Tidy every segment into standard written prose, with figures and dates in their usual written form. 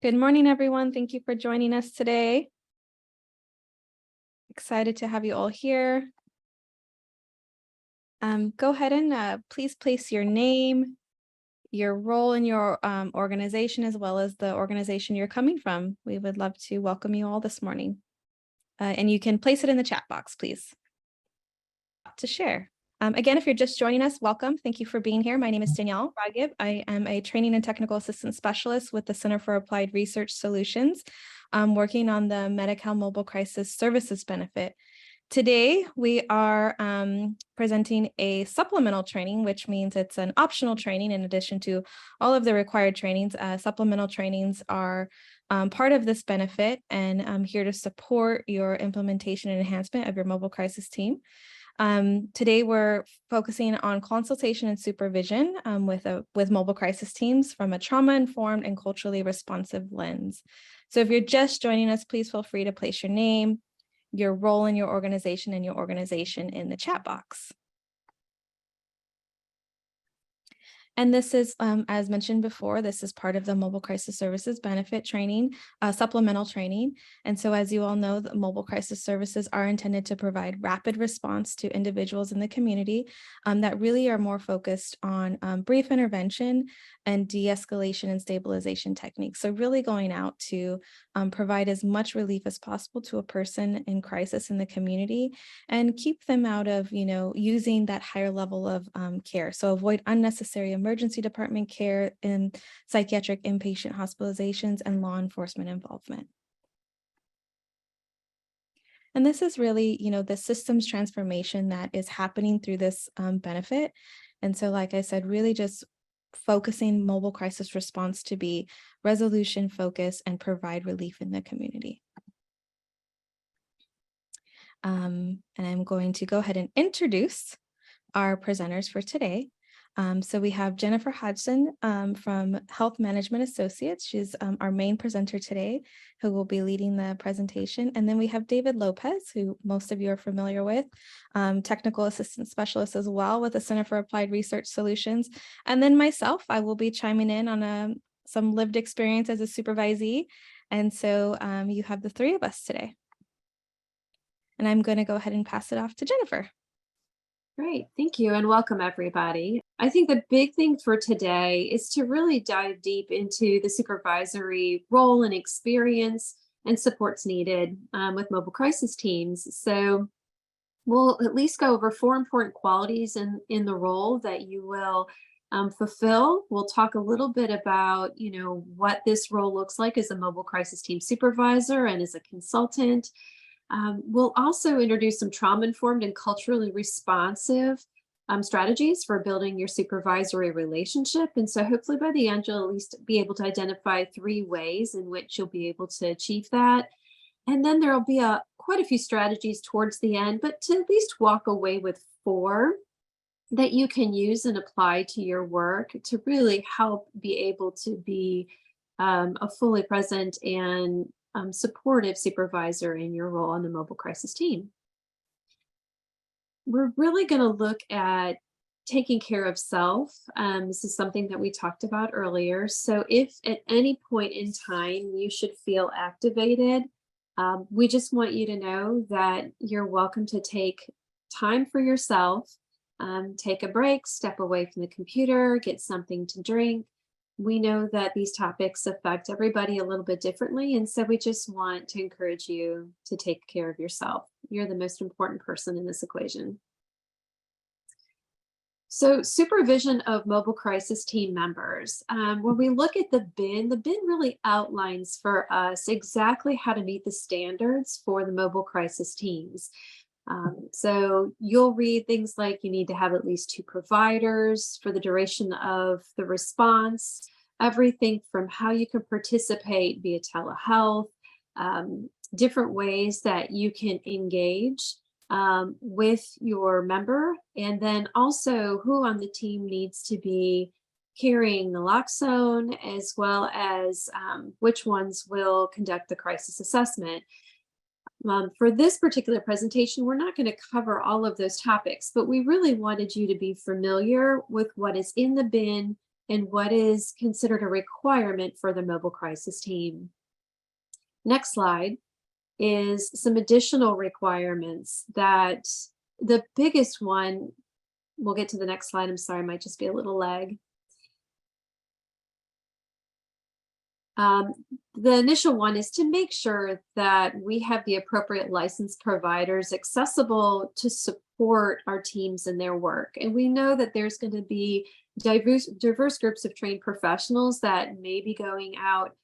Good morning, everyone. Thank you for joining us today. Excited to have you all here. Go ahead and please place your name, your role in your organization, as well as the organization you're coming from. We would love to welcome you all this morning. And you can place it in the chat box, please, to share. Again, if you're just joining us, welcome. Thank you for being here. My name is Danielle Ragib. I am a training and technical assistant specialist with the Center for Applied Research Solutions, working on the Medi-Cal Mobile Crisis Services benefit. Today, we are presenting a supplemental training, which means it's an optional training in addition to all of the required trainings. Supplemental trainings are part of this benefit, and I'm here to support your implementation and enhancement of your mobile crisis team. Today, we're focusing on consultation and supervision with mobile crisis teams from a trauma-informed and culturally responsive lens. So if you're just joining us, please feel free to place your name, your role in your organization, and your organization in the chat box. And this is, as mentioned before, this is part of the Mobile Crisis Services benefit training, supplemental training. And so as you all know, the mobile crisis services are intended to provide rapid response to individuals in the community that really are more focused on brief intervention and de-escalation and stabilization techniques. So really going out to provide as much relief as possible to a person in crisis in the community and keep them out of, using that higher level of care. So avoid unnecessary emergency department care in psychiatric inpatient hospitalizations and law enforcement involvement. And this is really, the systems transformation that is happening through this benefit. And so, like I said, really just focusing mobile crisis response to be resolution focused and provide relief in the community. And I'm going to go ahead and introduce our presenters for today. So we have Jennifer Hodgson from Health Management Associates. She's our main presenter today, who will be leading the presentation. And then we have David Lopez, who most of you are familiar with, technical assistant specialist as well with the Center for Applied Research Solutions. And then myself, I will be chiming in on some lived experience as a supervisee. And so you have the three of us today. And I'm going to go ahead and pass it off to Jennifer. Great, thank you, and welcome everybody. I think the big thing for today is to really dive deep into the supervisory role and experience and supports needed with mobile crisis teams. So we'll at least go over 4 important qualities in the role that you will fulfill. We'll talk a little bit about, what this role looks like as a mobile crisis team supervisor and as a consultant. We'll also introduce some trauma-informed and culturally responsive strategies for building your supervisory relationship. And so hopefully by the end, you'll at least be able to identify 3 ways in which you'll be able to achieve that. And then there'll be quite a few strategies towards the end, but to at least walk away with 4 that you can use and apply to your work to really help be able to be a fully present and supportive supervisor in your role on the mobile crisis team. We're really going to look at taking care of self. This is something that we talked about earlier. So if at any point in time you should feel activated, we just want you to know that you're welcome to take time for yourself, take a break, step away from the computer, get something to drink. We know that these topics affect everybody a little bit differently, and so we just want to encourage you to take care of yourself. You're the most important person in this equation. So supervision of mobile crisis team members. When we look at the bin really outlines for us exactly how to meet the standards for the mobile crisis teams. So you'll read things like you need to have at least 2 providers for the duration of the response, everything from how you can participate via telehealth, different ways that you can engage with your member, and then also who on the team needs to be carrying naloxone, as well as which ones will conduct the crisis assessment. For this particular presentation, we're not going to cover all of those topics, but we really wanted you to be familiar with what is in the bin and what is considered a requirement for the mobile crisis team. Next slide is some additional requirements that the biggest one, we'll get to the next slide. I'm sorry, might just be a little lag. The initial one is to make sure that we have the appropriate licensed providers accessible to support our teams in their work. And we know that there's going to be diverse groups of trained professionals that may be going out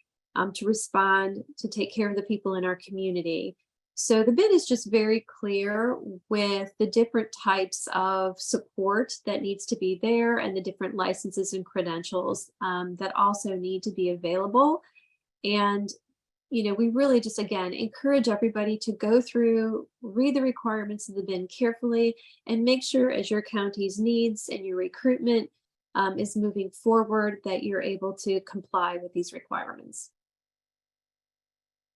to respond, to take care of the people in our community. So the bid is just very clear with the different types of support that needs to be there and the different licenses and credentials that also need to be available. And, we really just, again, encourage everybody to go through, read the requirements of the bin carefully, and make sure as your county's needs and your recruitment is moving forward that you're able to comply with these requirements.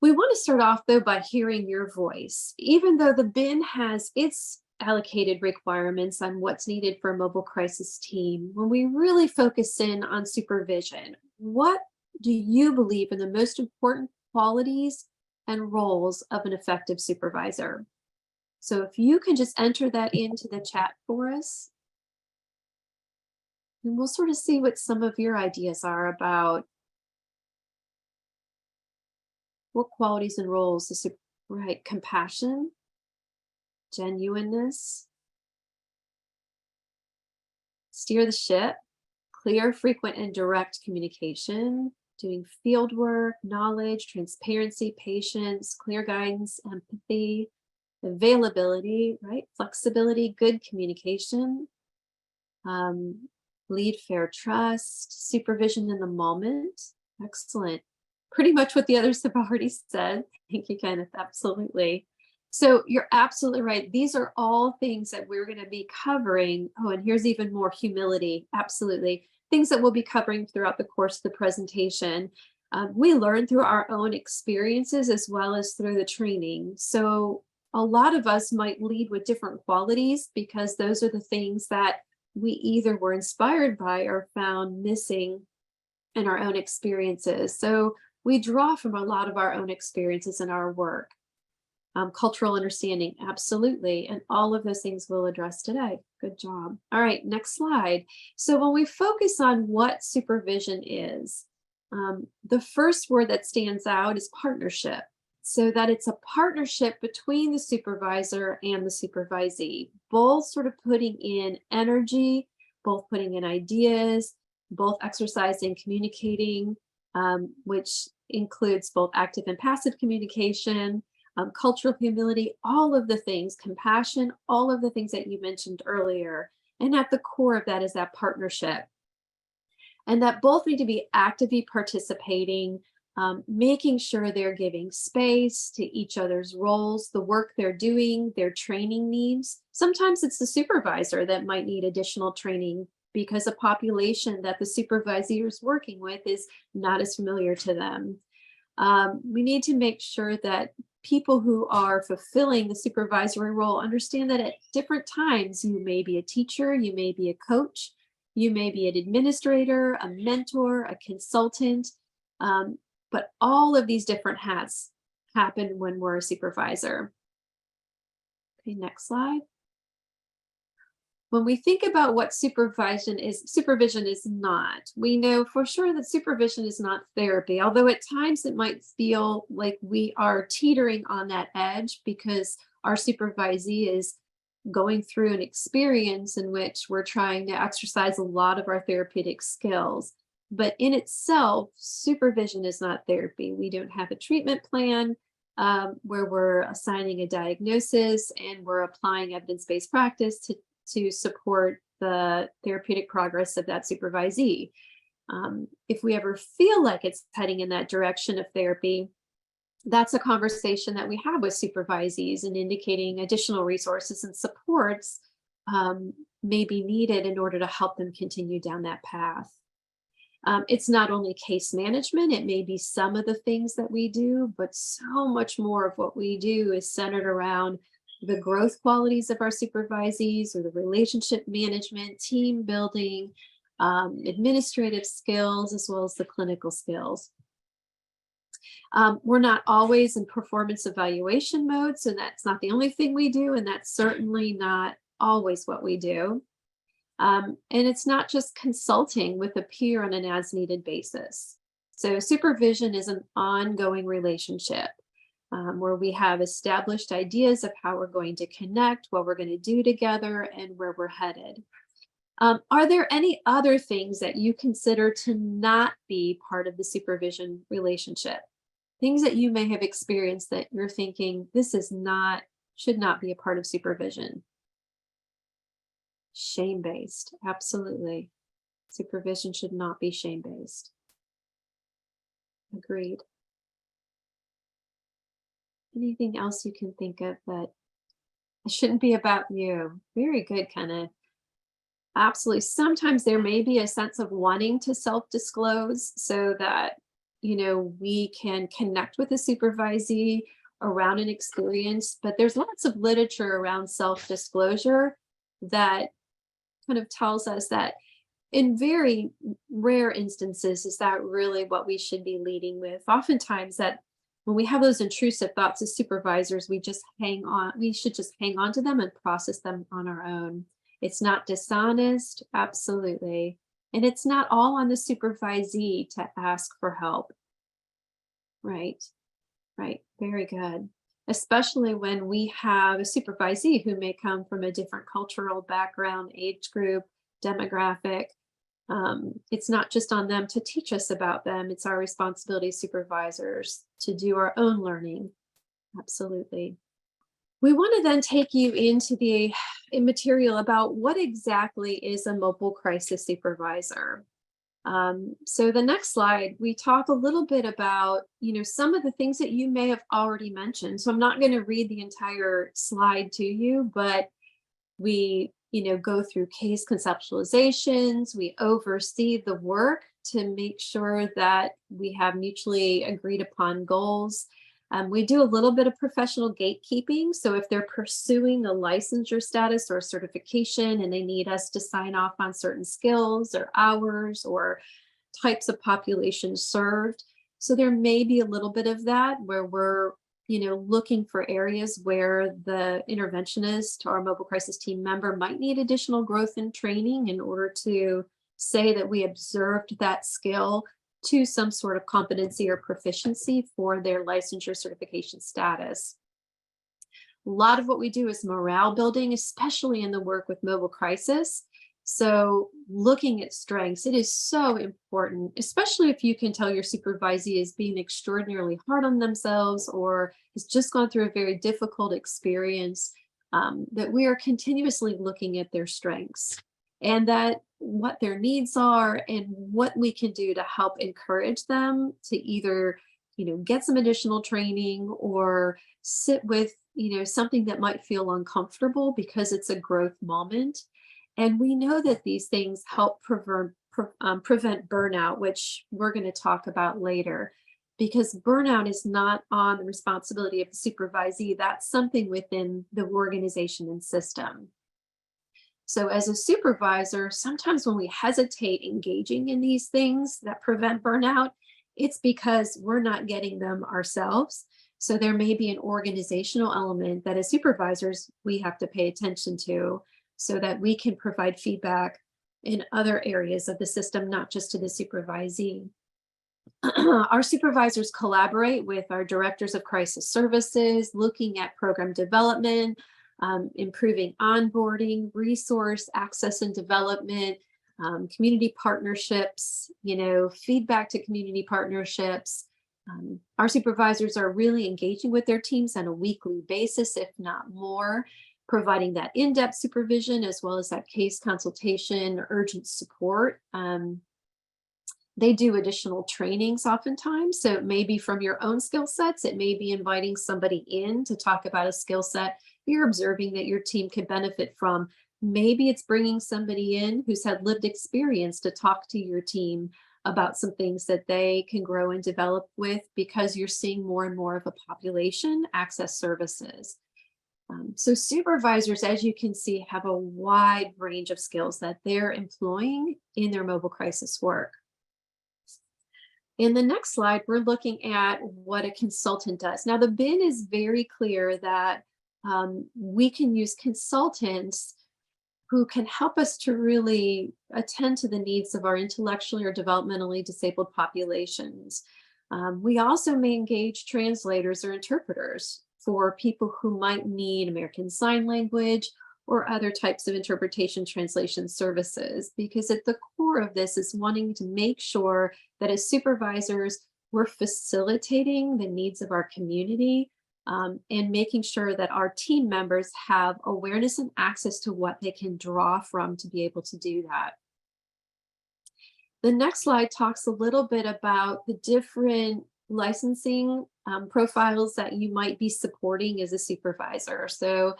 We want to start off, though, by hearing your voice. Even though the bin has its allocated requirements on what's needed for a mobile crisis team, when we really focus in on supervision, what do you believe are the most important qualities and roles of an effective supervisor? So if you can just enter that into the chat for us, and we'll sort of see what some of your ideas are about what qualities and roles the right, compassion, genuineness, steer the ship, clear, frequent, and direct communication, doing field work, knowledge, transparency, patience, clear guidance, empathy, availability, right? Flexibility, good communication, lead, fair, trust, supervision in the moment. Excellent. Pretty much what the others have already said. Thank you, Kenneth. Absolutely. So you're absolutely right. These are all things that we're going to be covering. Oh, and here's even more humility. Absolutely. Things that we'll be covering throughout the course of the presentation. We learn through our own experiences as well as through the training. So a lot of us might lead with different qualities because those are the things that we either were inspired by or found missing in our own experiences. So we draw from a lot of our own experiences in our work. Cultural understanding, absolutely. And all of those things we'll address today. Good job. All right, next slide. So when we focus on what supervision is, the first word that stands out is partnership. So that it's a partnership between the supervisor and the supervisee, both sort of putting in energy, both putting in ideas, both exercising, communicating, which includes both active and passive communication, cultural humility, all of the things, compassion, all of the things that you mentioned earlier. And at the core of that is that partnership. And that both need to be actively participating, making sure they're giving space to each other's roles, the work they're doing, their training needs. Sometimes it's the supervisor that might need additional training because a population that the supervisor is working with is not as familiar to them. We need to make sure that people who are fulfilling the supervisory role understand that at different times you may be a teacher, you may be a coach, you may be an administrator, a mentor, a consultant, but all of these different hats happen when we're a supervisor. Okay, next slide. When we think about what supervision is not. We know for sure that supervision is not therapy, although at times it might feel like we are teetering on that edge because our supervisee is going through an experience in which we're trying to exercise a lot of our therapeutic skills. But in itself, supervision is not therapy. We don't have a treatment plan where we're assigning a diagnosis and we're applying evidence-based practice to support the therapeutic progress of that supervisee. If we ever feel like it's heading in that direction of therapy, that's a conversation that we have with supervisees and indicating additional resources and supports may be needed in order to help them continue down that path. It's not only case management, it may be some of the things that we do, but so much more of what we do is centered around the growth qualities of our supervisees or the relationship management, team building, administrative skills, as well as the clinical skills. We're not always in performance evaluation mode, so that's not the only thing we do, and that's certainly not always what we do. And it's not just consulting with a peer on an as needed basis. So supervision is an ongoing relationship where we have established ideas of how we're going to connect, what we're going to do together, and where we're headed. Are there any other things that you consider to not be part of the supervision relationship? Things that you may have experienced that you're thinking, this is not, should not be a part of supervision. Shame-based, absolutely. Supervision should not be shame-based. Agreed. Anything else you can think of that it shouldn't be about you? Very good, Kenneth. Absolutely. Sometimes there may be a sense of wanting to self-disclose so that, we can connect with a supervisee around an experience, but there's lots of literature around self-disclosure that kind of tells us that in very rare instances, is that really what we should be leading with? Oftentimes that when we have those intrusive thoughts as supervisors, we should just hang on to them and process them on our own. It's not dishonest, absolutely. And it's not all on the supervisee to ask for help. Right, right, very good. Especially when we have a supervisee who may come from a different cultural background, age group, demographic. It's not just on them to teach us about them. It's our responsibility as supervisors to do our own learning. Absolutely. We want to then take you into the material about what exactly is a mobile crisis supervisor. So the next slide, we talk a little bit about, some of the things that you may have already mentioned. So I'm not going to read the entire slide to you, but we, go through case conceptualizations. We oversee the work to make sure that we have mutually agreed upon goals. We do a little bit of professional gatekeeping. So if they're pursuing a licensure status or certification and they need us to sign off on certain skills or hours or types of populations served. So there may be a little bit of that where we're, looking for areas where the interventionist or mobile crisis team member might need additional growth and training in order to say that we observed that skill to some sort of competency or proficiency for their licensure certification status. A lot of what we do is morale building, especially in the work with mobile crisis. So looking at strengths, it is so important, especially if you can tell your supervisee is being extraordinarily hard on themselves or has just gone through a very difficult experience, that we are continuously looking at their strengths and that what their needs are and what we can do to help encourage them to either, get some additional training or sit with, something that might feel uncomfortable because it's a growth moment. And we know that these things help prevent burnout, which we're going to talk about later, because burnout is not on the responsibility of the supervisee. That's something within the organization and system. So as a supervisor, sometimes when we hesitate engaging in these things that prevent burnout, it's because we're not getting them ourselves. So there may be an organizational element that as supervisors, we have to pay attention to so that we can provide feedback in other areas of the system, not just to the supervisee. Our supervisors collaborate with our directors of crisis services, looking at program development, improving onboarding, resource access and development, community partnerships, feedback to community partnerships. Our supervisors are really engaging with their teams on a weekly basis, if not more, providing that in-depth supervision as well as that case consultation, urgent support. They do additional trainings oftentimes. So it may be from your own skill sets. It may be inviting somebody in to talk about a skill set you're observing that your team can benefit from. Maybe it's bringing somebody in who's had lived experience to talk to your team about some things that they can grow and develop with because you're seeing more and more of a population access services. So supervisors, as you can see, have a wide range of skills that they're employing in their mobile crisis work. In the next slide, we're looking at what a consultant does. Now, the bin is very clear that we can use consultants who can help us to really attend to the needs of our intellectually or developmentally disabled populations. We also may engage translators or interpreters for people who might need American Sign Language or other types of interpretation translation services, because at the core of this is wanting to make sure that as supervisors, we're facilitating the needs of our community, and making sure that our team members have awareness and access to what they can draw from to be able to do that. The next slide talks a little bit about the different licensing profiles that you might be supporting as a supervisor. So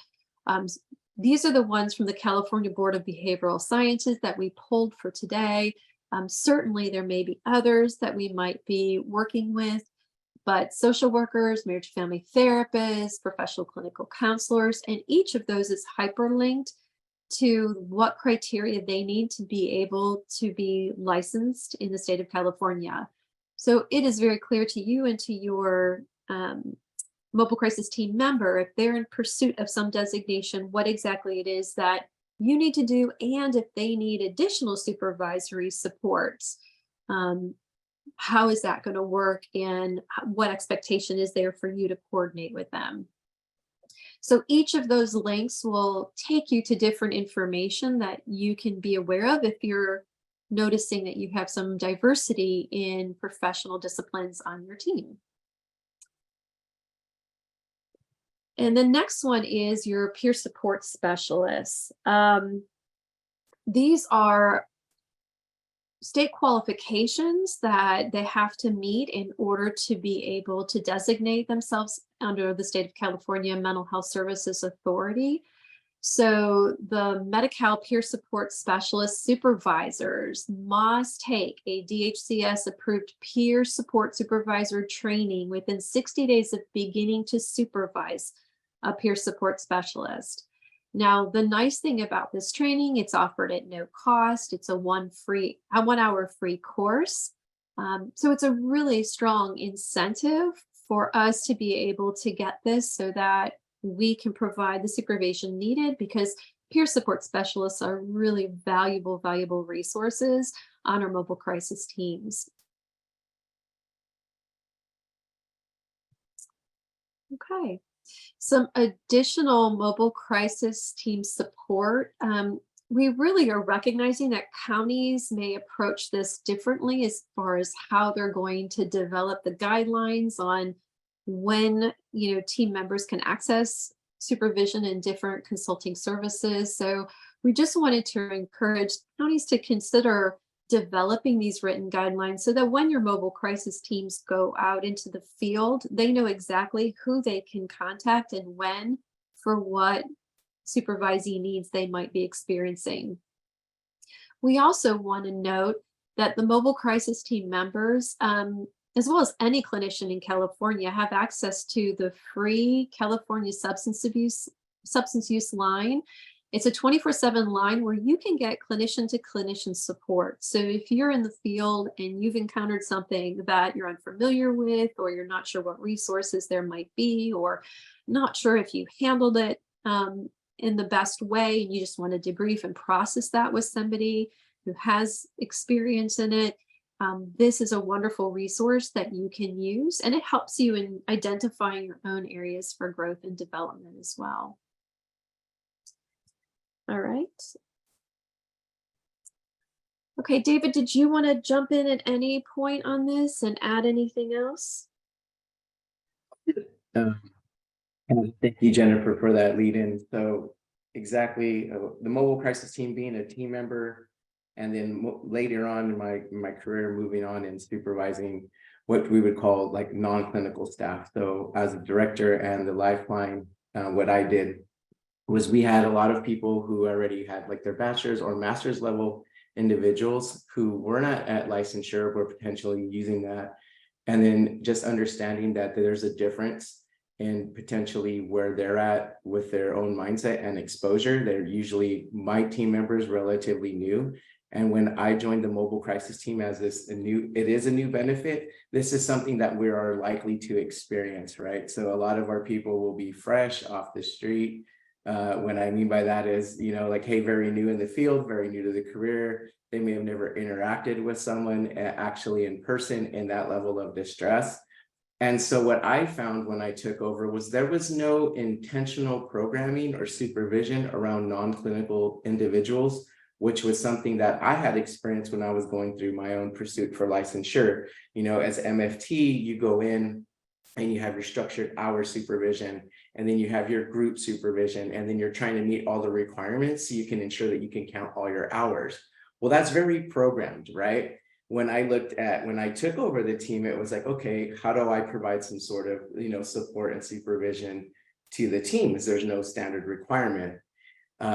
these are the ones from the California Board of Behavioral Sciences that we pulled for today. Certainly there may be others that we might be working with, but social workers, marriage family therapists, professional clinical counselors, and each of those is hyperlinked to what criteria they need to be able to be licensed in the state of California. So it is very clear to you and to your mobile crisis team member, if they're in pursuit of some designation, what exactly it is that you need to do, and if they need additional supervisory supports, how is that going to work, and what expectation is there for you to coordinate with them? So each of those links will take you to different information that you can be aware of if you're noticing that you have some diversity in professional disciplines on your team. And the next one is your peer support specialists. These are state qualifications that they have to meet in order to be able to designate themselves under the state of California Mental Health Services Authority. So the Medi-Cal peer support specialist supervisors must take a DHCS approved peer support supervisor training within 60 days of beginning to supervise a peer support specialist. Now, the nice thing about this training, it's offered at no cost. It's a 1 hour free course. So it's a really strong incentive for us to be able to get this so that we can provide the supervision needed, because peer support specialists are really valuable resources on our mobile crisis teams. Okay. Some additional mobile crisis team support. We really are recognizing that counties may approach this differently as far as how they're going to develop the guidelines on when team members can access supervision and different consulting services. So we just wanted to encourage counties to consider developing these written guidelines so that when your mobile crisis teams go out into the field, they know exactly who they can contact and when for what supervisee needs they might be experiencing. We also want to note that the mobile crisis team members, as well as any clinician in California, have access to the free California substance use line. It's a 24/7 line where you can get clinician to clinician support. So if you're in the field and you've encountered something that you're unfamiliar with, or you're not sure what resources there might be, or not sure if you handled it in the best way, and you just want to debrief and process that with somebody who has experience in it, this is a wonderful resource that you can use, and it helps you in identifying your own areas for growth and development as well. All right. Okay, David, did you want to jump in at any point on this and add anything else? Thank you, Jennifer, for that lead in. So exactly, the mobile crisis team, being a team member, and then later on in my career, moving on and supervising what we would call like non-clinical staff. So as a director and the Lifeline, what I did was we had a lot of people who already had like their bachelor's or master's level individuals who were not at licensure, were potentially using that. And then just understanding that there's a difference in potentially where they're at with their own mindset and exposure. They're usually, my team members, relatively new. And when I joined the mobile crisis team as it is a new benefit, this is something that we are likely to experience, right? So a lot of our people will be fresh off the street. What I mean by that is, like, hey, very new in the field, very new to the career. They may have never interacted with someone actually in person in that level of distress. And so what I found when I took over was there was no intentional programming or supervision around non-clinical individuals, which was something that I had experienced when I was going through my own pursuit for licensure. As MFT, you go in and you have your structured hour supervision, and then you have your group supervision, and then you're trying to meet all the requirements so you can ensure that you can count all your hours. Well, that's very programmed, right? When I took over the team, it was like, okay, how do I provide some sort of, support and supervision to the teams? There's no standard requirement.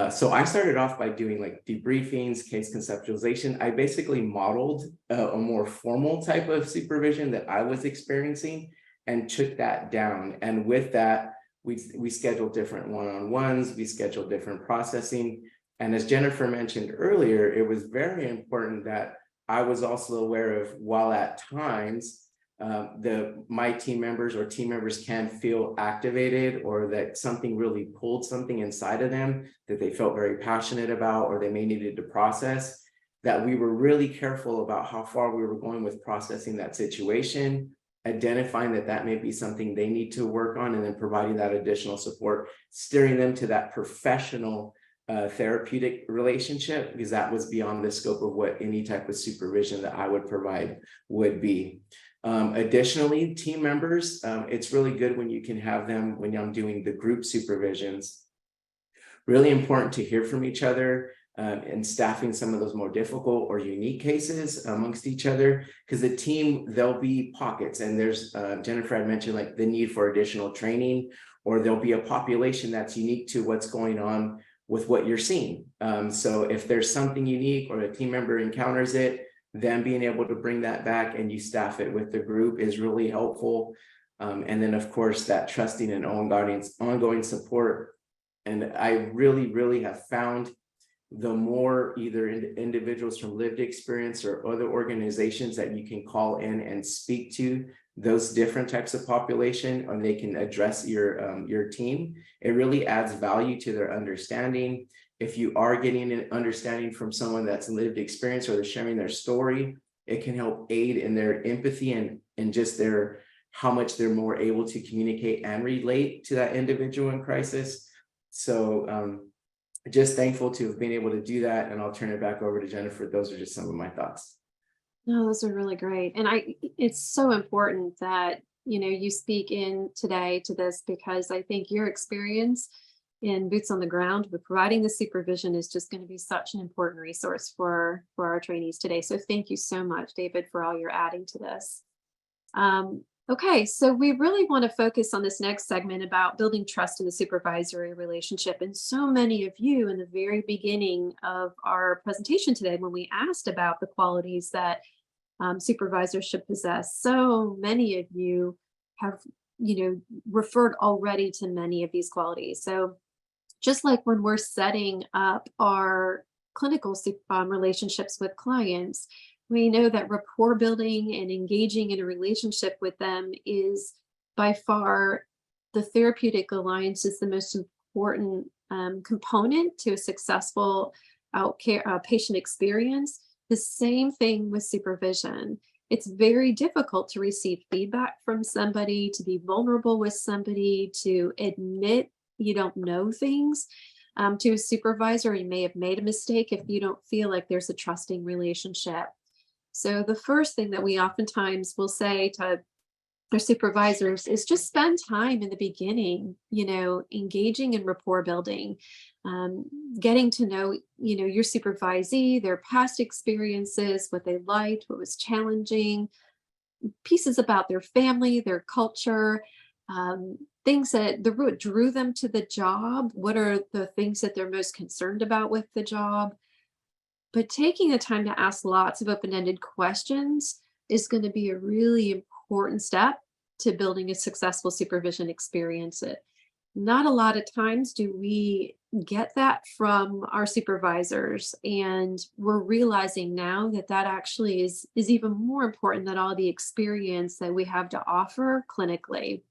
So I started off by doing like debriefings, case conceptualization. I basically modeled a more formal type of supervision that I was experiencing and took that down. And with that, we scheduled different one-on-ones, we scheduled different processing. And as Jennifer mentioned earlier, it was very important that I was also aware of, while at times my team members or team members can feel activated, or that something really pulled something inside of them that they felt very passionate about, or they may needed to process, that we were really careful about how far we were going with processing that situation, identifying that may be something they need to work on, and then providing that additional support, steering them to that professional therapeutic relationship, because that was beyond the scope of what any type of supervision that I would provide would be. Additionally, team members, it's really good when you can have them, when I'm doing the group supervisions, really important to hear from each other and staffing some of those more difficult or unique cases amongst each other, because the team, there'll be pockets, and there's Jennifer had mentioned like the need for additional training, or there'll be a population that's unique to what's going on with what you're seeing. So if there's something unique or a team member encounters it, then being able to bring that back and you staff it with the group is really helpful. And then of course that trusting and ongoing support. And I really have found the more either individuals from lived experience or other organizations that you can call in and speak to those different types of population, or they can address your team, it really adds value to their understanding. If you are getting an understanding from someone that's lived experience, or they're sharing their story, it can help aid in their empathy and just how much they're more able to communicate and relate to that individual in crisis. So just thankful to have been able to do that. And I'll turn it back over to Jennifer. Those are just some of my thoughts. No, those are really great. And it's so important that, you speak in today to this, because I think your experience in boots on the ground with providing the supervision is just going to be such an important resource for our trainees today. So thank you so much, David, for all you're adding to this. Okay, so we really want to focus on this next segment about building trust in the supervisory relationship. And so many of you in the very beginning of our presentation today, when we asked about the qualities that supervisors should possess, so many of you have, referred already to many of these qualities. So just like when we're setting up our clinical relationships with clients, we know that rapport building and engaging in a relationship with them is by far the therapeutic alliance is the most important component to a successful patient experience. The same thing with supervision. It's very difficult to receive feedback from somebody, to be vulnerable with somebody, to admit you don't know things. To a supervisor, you may have made a mistake if you don't feel like there's a trusting relationship. So the first thing that we oftentimes will say to our supervisors is just spend time in the beginning, engaging in rapport building, getting to know, your supervisee, their past experiences, what they liked, what was challenging, pieces about their family, their culture, things that what drew them to the job. What are the things that they're most concerned about with the job? But taking the time to ask lots of open-ended questions is going to be a really important step to building a successful supervision experience. Not a lot of times do we get that from our supervisors, and we're realizing now that that actually is even more important than all the experience that we have to offer clinically.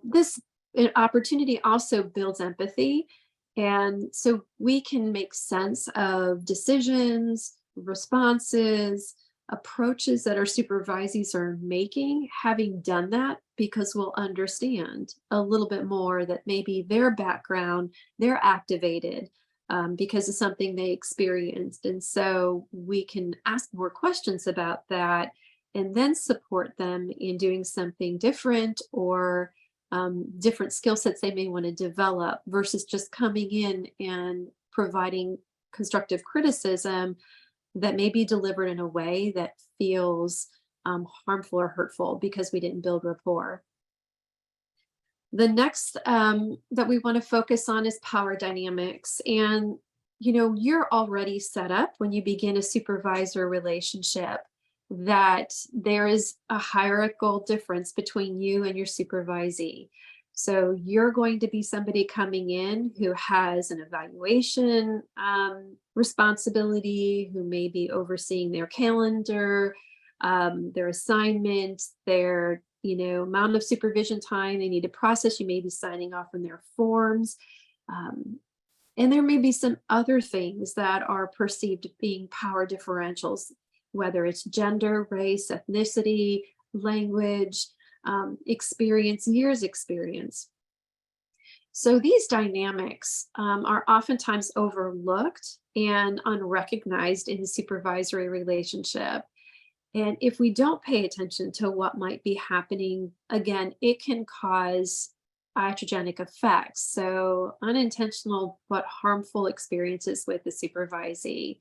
This opportunity also builds empathy, and so we can make sense of decisions, responses, approaches that our supervisees are making, having done that, because we'll understand a little bit more that maybe their background, they're activated because of something they experienced. And so we can ask more questions about that and then support them in doing something different, or different skill sets they may want to develop, versus just coming in and providing constructive criticism that may be delivered in a way that feels harmful or hurtful because we didn't build rapport. The next that we want to focus on is power dynamics. And, you're already set up when you begin a supervisor relationship that there is a hierarchical difference between you and your supervisee. So you're going to be somebody coming in who has an evaluation responsibility, who may be overseeing their calendar, their assignments, their amount of supervision time they need to process. You may be signing off on their forms. And there may be some other things that are perceived being power differentials, whether it's gender, race, ethnicity, language, experience, years experience. So these dynamics are oftentimes overlooked and unrecognized in the supervisory relationship. And if we don't pay attention to what might be happening, again, it can cause iatrogenic effects. So unintentional but harmful experiences with the supervisee.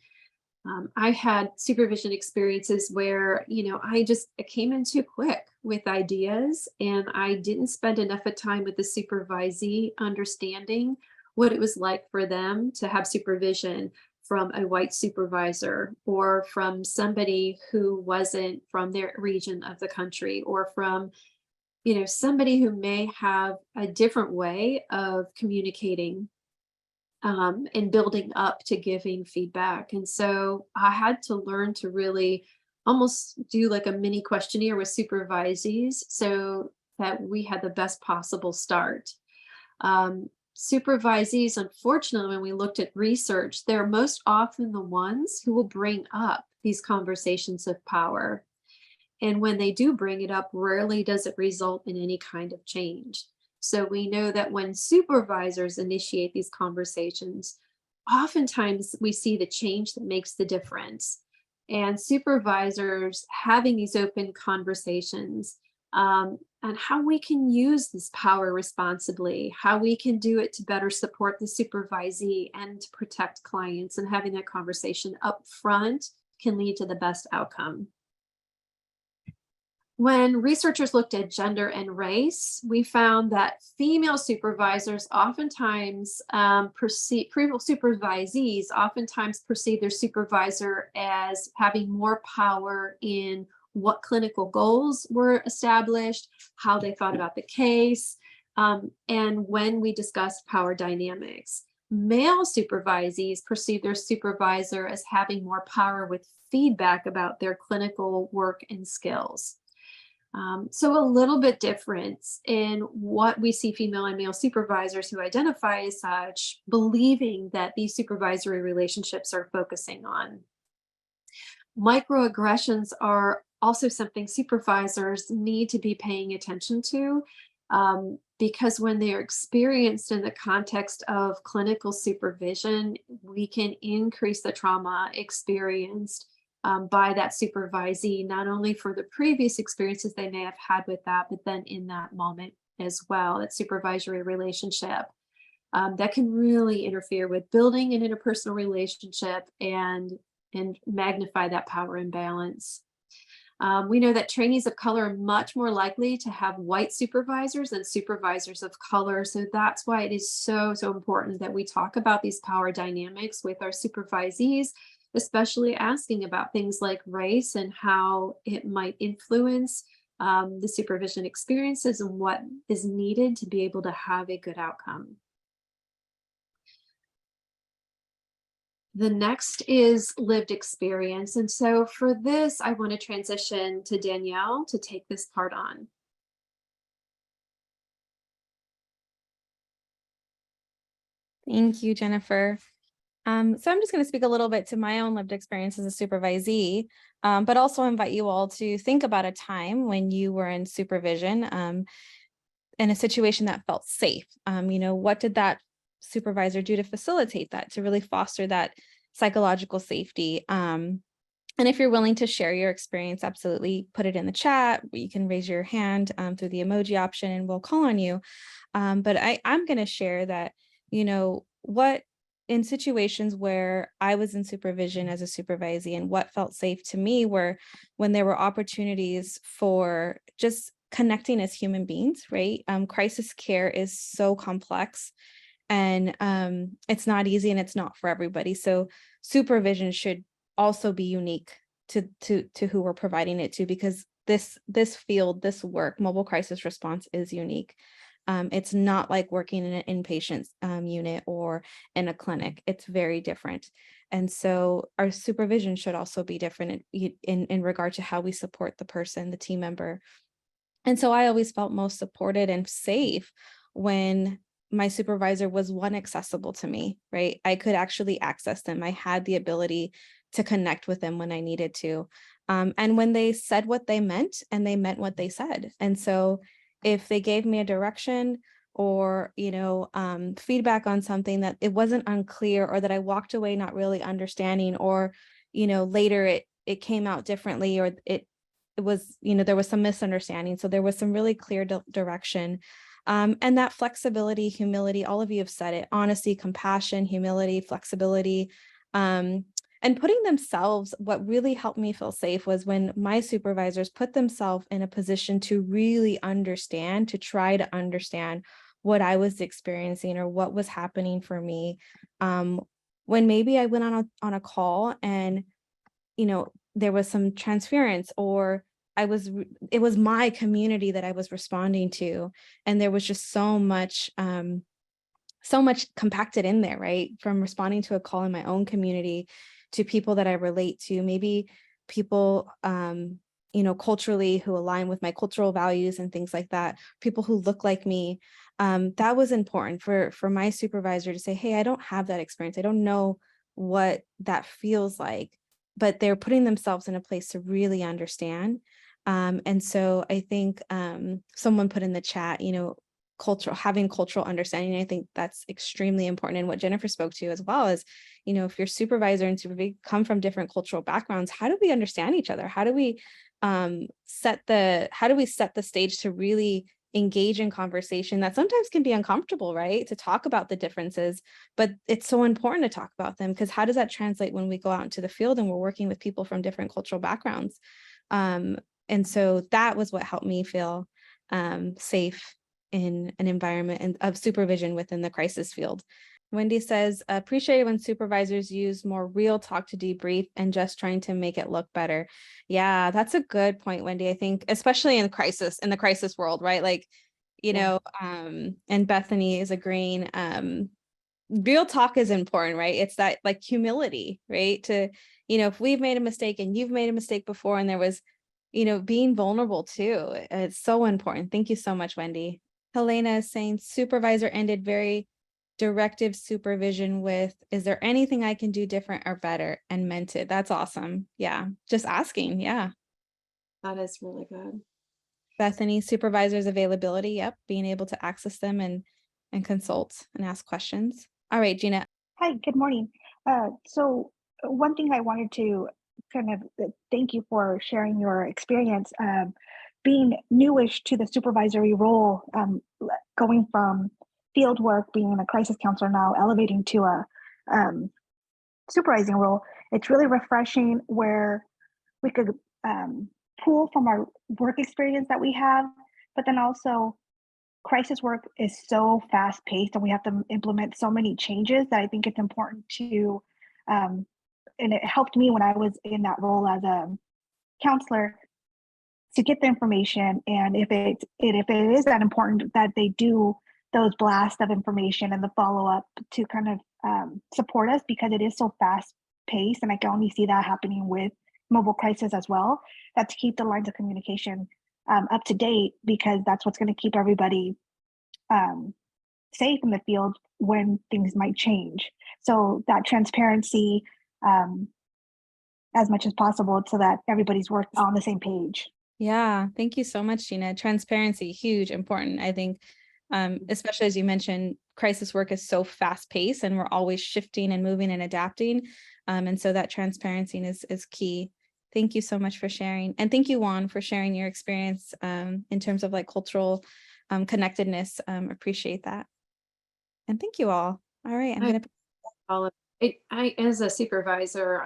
I had supervision experiences where, I came in too quick with ideas, and I didn't spend enough of time with the supervisee understanding what it was like for them to have supervision from a white supervisor, or from somebody who wasn't from their region of the country, or from, somebody who may have a different way of communicating and building up to giving feedback. And so I had to learn to really almost do like a mini questionnaire with supervisees so that we had the best possible start. Supervisees, unfortunately, when we looked at research, they're most often the ones who will bring up these conversations of power. And when they do bring it up, rarely does it result in any kind of change. So we know that when supervisors initiate these conversations, oftentimes we see the change that makes the difference. And supervisors having these open conversations and how we can use this power responsibly, how we can do it to better support the supervisee and to protect clients, and having that conversation up front can lead to the best outcome. When researchers looked at gender and race, we found that female supervisors oftentimes supervisees oftentimes perceive their supervisor as having more power in what clinical goals were established, how they thought about the case, and when we discussed power dynamics. Male supervisees perceive their supervisor as having more power with feedback about their clinical work and skills. So a little bit difference in what we see female and male supervisors who identify as such, believing that these supervisory relationships are focusing on. Microaggressions are also something supervisors need to be paying attention to, because when they're experienced in the context of clinical supervision, we can increase the trauma experienced by that supervisee, not only for the previous experiences they may have had with that, but then in that moment as well, that supervisory relationship that can really interfere with building an interpersonal relationship and magnify that power imbalance. We know that trainees of color are much more likely to have white supervisors than supervisors of color. So that's why it is so important that we talk about these power dynamics with our supervisees, especially asking about things like race and how it might influence the supervision experiences and what is needed to be able to have a good outcome. The next is lived experience. And so for this, I want to transition to Danielle to take this part on. Thank you, Jennifer. So I'm just going to speak a little bit to my own lived experience as a supervisee, but also invite you all to think about a time when you were in supervision in a situation that felt safe. What did that supervisor do to facilitate that, to really foster that psychological safety? And if you're willing to share your experience, absolutely put it in the chat. You can raise your hand through the emoji option and we'll call on you. But I'm going to share that, what in situations where I was in supervision as a supervisee and what felt safe to me were when there were opportunities for just connecting as human beings, right? Crisis care is so complex and it's not easy and it's not for everybody. So supervision should also be unique to who we're providing it to, because this field, this work, mobile crisis response, is unique. It's not like working in an inpatient unit or in a clinic. It's very different. And so our supervision should also be different in regard to how we support the person, the team member. And so I always felt most supported and safe when my supervisor was accessible to me, right? I could actually access them. I had the ability to connect with them when I needed to. And when they said what they meant, and they meant what they said. And so if they gave me a direction or, feedback on something that it wasn't unclear, or that I walked away not really understanding, or, later it came out differently, or it was, there was some misunderstanding. So there was some really clear direction. And that flexibility, humility, all of you have said it: honesty, compassion, humility, flexibility, and putting themselves. What really helped me feel safe was when my supervisors put themselves in a position to really understand, to try to understand what I was experiencing or what was happening for me. When maybe I went on a call and, there was some transference, or it was my community that I was responding to, and there was just so much compacted in there, right? From responding to a call in my own community to people that I relate to, maybe people, culturally who align with my cultural values and things like that, people who look like me. That was important for my supervisor to say, hey, I don't have that experience. I don't know what that feels like, but they're putting themselves in a place to really understand. And so I think someone put in the chat, having cultural understanding. I think that's extremely important. And what Jennifer spoke to as well is, if your supervisor and supervisor come from different cultural backgrounds, how do we understand each other? How do we set the stage to really engage in conversation that sometimes can be uncomfortable, right? To talk about the differences, but it's so important to talk about them, because how does that translate when we go out into the field and we're working with people from different cultural backgrounds? And so that was what helped me feel safe in an environment of supervision within the crisis field. Wendy says, appreciate it when supervisors use more real talk to debrief and just trying to make it look better. Yeah, that's a good point, Wendy. I think, especially in the crisis world, right? Like, and Bethany is agreeing, real talk is important, right? It's that like humility, right? To, if we've made a mistake and you've made a mistake before, and there was, being vulnerable too. It's so important. Thank you so much, Wendy. Helena is saying supervisor ended very directive supervision with, is there anything I can do different or better, and meant it. That's awesome. Yeah. Just asking. Yeah. That is really good. Bethany, supervisor's availability. Yep. Being able to access them and consult and ask questions. All right, Gina. Hi, good morning. So one thing I wanted to kind of thank you for sharing your experience. Being newish to the supervisory role, going from field work, being a crisis counselor, now elevating to a supervising role, it's really refreshing where we could pull from our work experience that we have, but then also crisis work is so fast paced and we have to implement so many changes that I think it's important to, and it helped me when I was in that role as a counselor, to get the information, and if it is that important, that they do those blasts of information and the follow-up to kind of support us, because it is so fast paced, and I can only see that happening with mobile crisis as well, that to keep the lines of communication up to date, because that's what's going to keep everybody safe in the field when things might change. So that transparency as much as possible, so that everybody's working on the same page. Yeah, thank you so much, Gina. Transparency, huge, important. I think, especially as you mentioned, crisis work is so fast paced and we're always shifting and moving and adapting. And so that transparency is key. Thank you so much for sharing. And thank you, Juan, for sharing your experience in terms of like cultural connectedness. Appreciate that. And thank you all. All right, I'm going to. All of it. I, as a supervisor,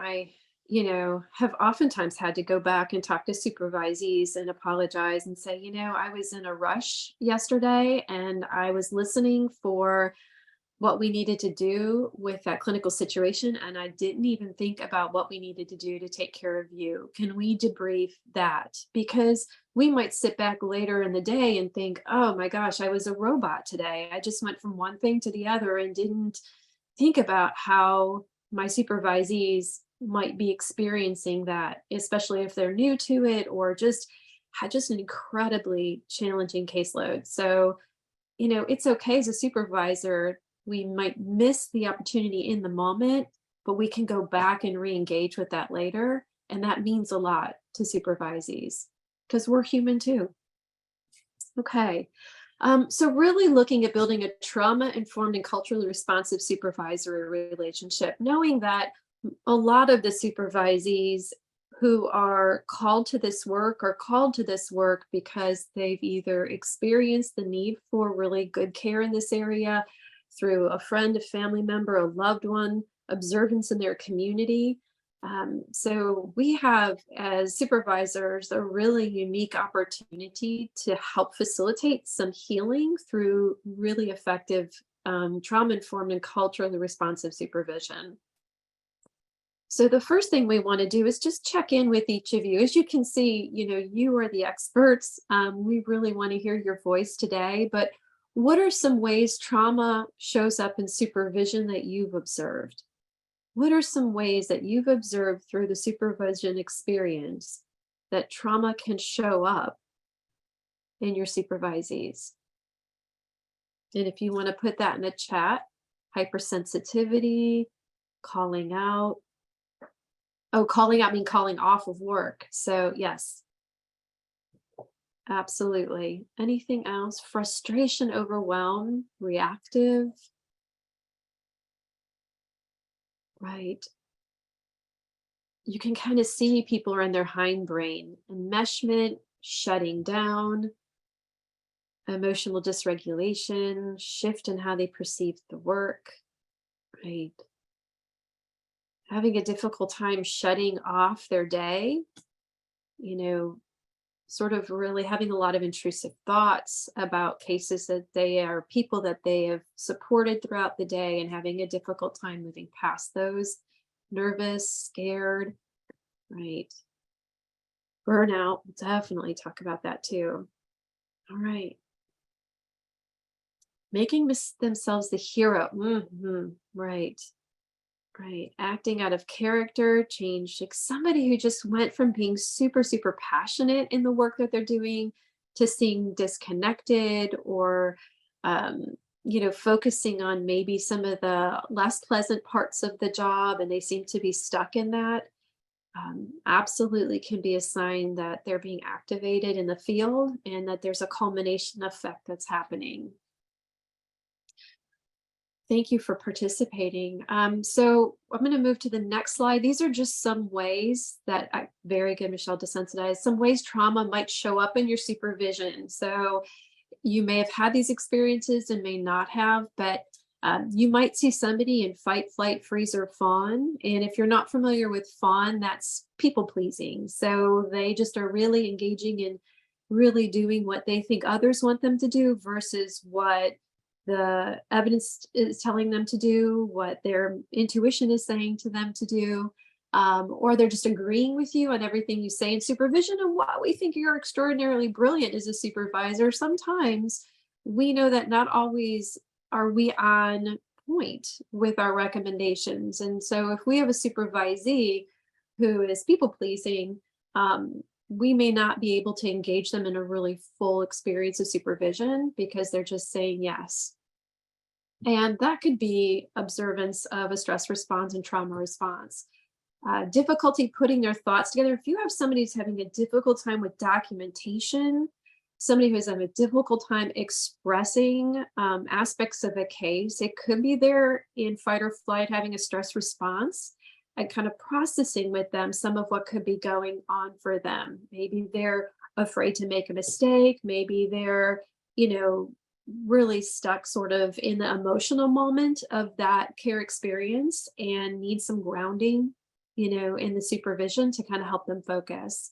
have oftentimes had to go back and talk to supervisees and apologize and say, I was in a rush yesterday and I was listening for what we needed to do with that clinical situation. And I didn't even think about what we needed to do to take care of you. Can we debrief that? Because we might sit back later in the day and think, oh my gosh, I was a robot today. I just went from one thing to the other and didn't think about how my supervisees might be experiencing that, especially if they're new to it or just had just an incredibly challenging caseload. So, it's okay as a supervisor, we might miss the opportunity in the moment, but we can go back and re-engage with that later. And that means a lot to supervisees because we're human too. Okay. So really looking at building a trauma-informed and culturally responsive supervisory relationship, knowing that a lot of the supervisees who are called to this work are called to this work because they've either experienced the need for really good care in this area through a friend, a family member, a loved one, observance in their community. So we have, as supervisors, a really unique opportunity to help facilitate some healing through really effective trauma-informed and culturally responsive supervision. So the first thing we want to do is just check in with each of you. As you can see, you are the experts. We really want to hear your voice today, but what are some ways trauma shows up in supervision that you've observed? What are some ways that you've observed through the supervision experience that trauma can show up in your supervisees? And if you want to put that in the chat, hypersensitivity, calling out. Oh, calling out means calling off of work. So yes, absolutely. Anything else? Frustration, overwhelm, reactive. Right. You can kind of see people are in their hindbrain, enmeshment, shutting down, emotional dysregulation, shift in how they perceive the work, right? Having a difficult time shutting off their day, sort of really having a lot of intrusive thoughts about cases that they are people that they have supported throughout the day and having a difficult time moving past those, nervous, scared, right? Burnout, we'll definitely talk about that too. All right. Making themselves the hero. Right. Right. Acting out of character, change, like somebody who just went from being super, super passionate in the work that they're doing to seeing disconnected or, focusing on maybe some of the less pleasant parts of the job and they seem to be stuck in that. Absolutely can be a sign that they're being activated in the field and that there's a culmination effect that's happening. Thank you for participating. So I'm going to move to the next slide. These are just some ways that, very good, Michelle, desensitized, some ways trauma might show up in your supervision. So you may have had these experiences and may not have, but you might see somebody in fight, flight, freeze, or fawn. And if you're not familiar with fawn, that's people pleasing. So they just are really engaging in really doing what they think others want them to do versus what the evidence is telling them to do, what their intuition is saying to them to do. or they're just agreeing with you on everything you say in supervision. And while we think you're extraordinarily brilliant as a supervisor, sometimes we know that not always are we on point with our recommendations. And so if we have a supervisee who is people pleasing, we may not be able to engage them in a really full experience of supervision because they're just saying yes. And that could be observance of a stress response and trauma response. Difficulty putting their thoughts together. If you have somebody who's having a difficult time with documentation, somebody who's having a difficult time expressing aspects of a case, it could be they're in fight or flight having a stress response, and kind of processing with them some of what could be going on for them. Maybe they're afraid to make a mistake. Maybe they're, really stuck sort of in the emotional moment of that care experience and need some grounding, in the supervision to kind of help them focus.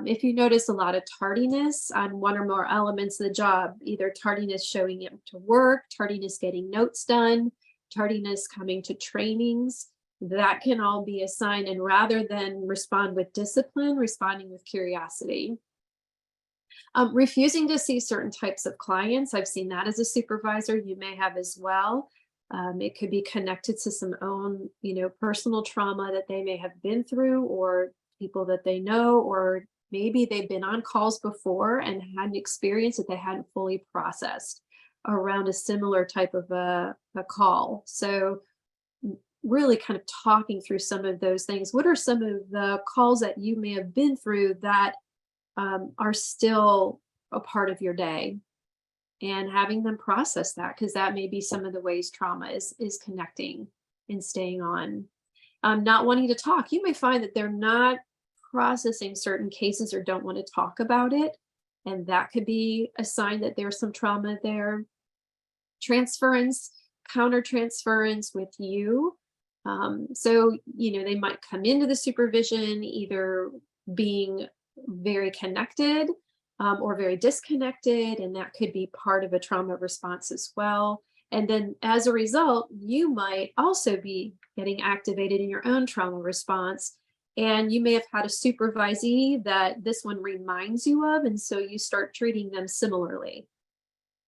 If you notice a lot of tardiness on one or more elements of the job, either tardiness showing up to work, tardiness getting notes done, tardiness coming to trainings, that can all be a sign. And rather than respond with discipline, responding with curiosity. Refusing to see certain types of clients. I've seen that as a supervisor. You may have as well. It could be connected to some own, personal trauma that they may have been through, or people that they know, or maybe they've been on calls before and had an experience that they hadn't fully processed around a similar type of a call. So really kind of talking through some of those things. What are some of the calls that you may have been through that are still a part of your day, and having them process that, because that may be some of the ways trauma is connecting and staying on. Not wanting to talk. You may find that they're not processing certain cases or don't want to talk about it, and that could be a sign that there's some trauma there. Transference, counter-transference with you. So, they might come into the supervision either being very connected or very disconnected, and that could be part of a trauma response as well. And then as a result, you might also be getting activated in your own trauma response, and you may have had a supervisee that this one reminds you of, and so you start treating them similarly.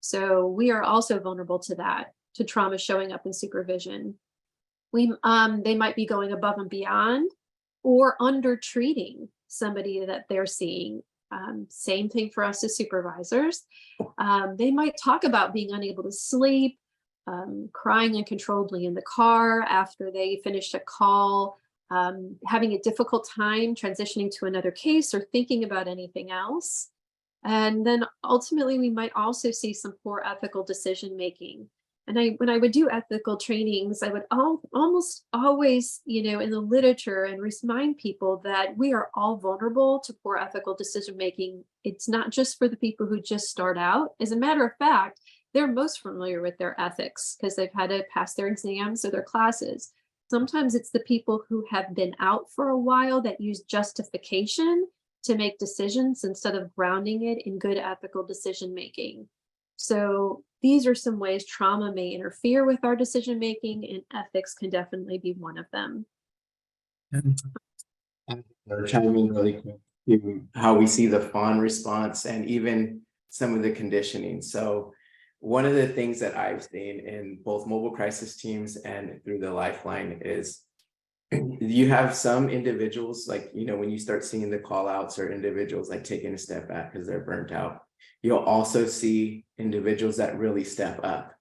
So we are also vulnerable to that, to trauma showing up in supervision. They might be going above and beyond or under treating somebody that they're seeing. Same thing for us as supervisors. They might talk about being unable to sleep, crying uncontrollably in the car after they finished a call, having a difficult time transitioning to another case or thinking about anything else. And then ultimately, we might also see some poor ethical decision making. And when I would do ethical trainings, I would almost always, in the literature, and remind people that we are all vulnerable to poor ethical decision making. It's not just for the people who just start out. As a matter of fact, they're most familiar with their ethics because they've had to pass their exams or their classes. Sometimes it's the people who have been out for a while that use justification to make decisions instead of grounding it in good ethical decision making. So these are some ways trauma may interfere with our decision making, and ethics can definitely be one of them. Chime in really quick to how we see the fawn response and even some of the conditioning. So one of the things that I've seen in both mobile crisis teams and through the Lifeline is you have some individuals, like, when you start seeing the call outs or individuals like taking a step back because they're burnt out, you'll also see individuals that really step up.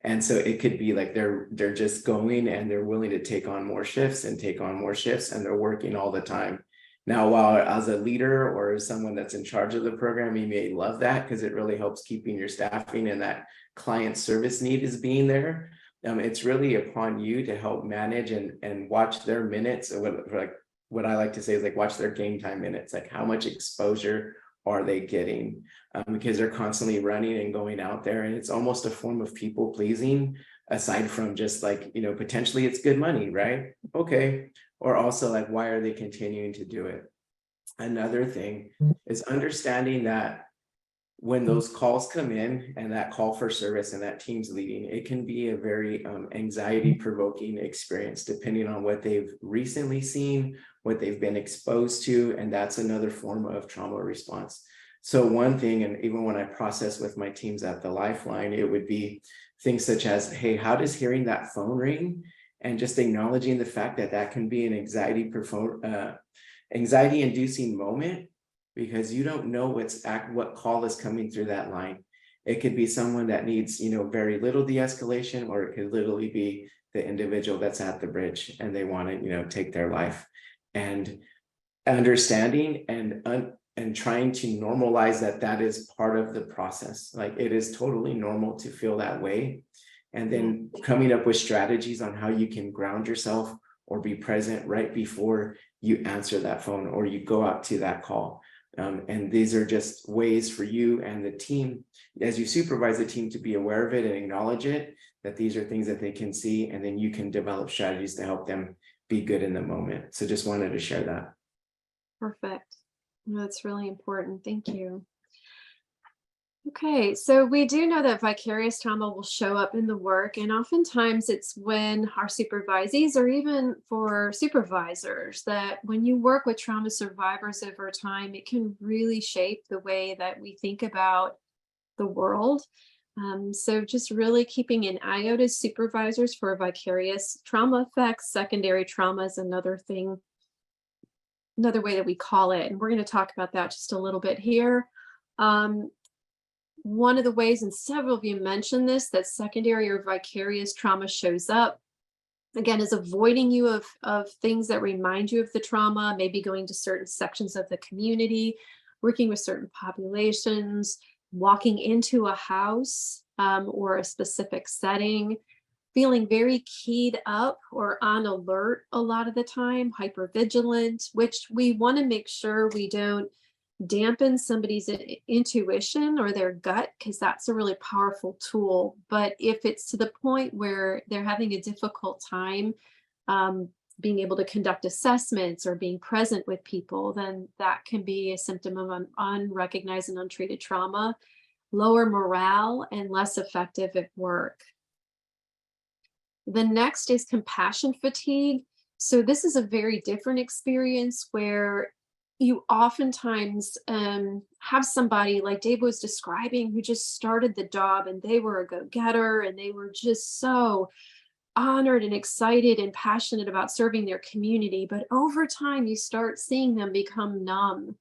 And so it could be like they're just going and they're willing to take on more shifts and take on more shifts, and they're working all the time. Now, while as a leader or as someone that's in charge of the program, you may love that because it really helps keeping your staffing and that client service need is being there. It's really upon you to help manage and watch their minutes. What I like to say is like watch their game time minutes, like how much exposure are they getting, because they're constantly running and going out there, and it's almost a form of people pleasing, aside from just like, potentially it's good money, right? Okay. Or also like, why are they continuing to do it? Another thing is understanding that when those calls come in and that call for service and that team's leading, it can be a very anxiety provoking experience depending on what they've recently seen, what they've been exposed to, and that's another form of trauma response. So one thing, and even when I process with my teams at the Lifeline, it would be things such as, hey, how does hearing that phone ring and just acknowledging the fact that that can be an anxiety inducing moment, because you don't know what call is coming through that line. It could be someone that needs, very little de-escalation, or it could literally be the individual that's at the bridge and they want to, take their life. And understanding and trying to normalize that is part of the process. Like, it is totally normal to feel that way. And then coming up with strategies on how you can ground yourself or be present right before you answer that phone or you go out to that call. And these are just ways for you and the team, as you supervise the team, to be aware of it and acknowledge it, that these are things that they can see, and then you can develop strategies to help them be good in the moment. So just wanted to share that. Perfect. That's really important. Thank you. Okay, so we do know that vicarious trauma will show up in the work, and oftentimes it's when our supervisees, or even for supervisors, that when you work with trauma survivors over time, it can really shape the way that we think about the world. So just really keeping an eye out as supervisors for vicarious trauma effects. Secondary trauma is another thing, another way that we call it, and we're going to talk about that just a little bit here. One of the ways, and several of you mentioned this, that secondary or vicarious trauma shows up, again, is avoiding you of things that remind you of the trauma, maybe going to certain sections of the community, working with certain populations, walking into a house or a specific setting, feeling very keyed up or on alert a lot of the time, hypervigilant, which we want to make sure we don't dampen somebody's intuition or their gut, because that's a really powerful tool. But if it's to the point where they're having a difficult time being able to conduct assessments or being present with people, then that can be a symptom of unrecognized and untreated trauma, lower morale, and less effective at work. The next is compassion fatigue. So this is a very different experience where you oftentimes have somebody like Dave was describing who just started the job and they were a go-getter and they were just so honored and excited and passionate about serving their community. But over time, you start seeing them become numb.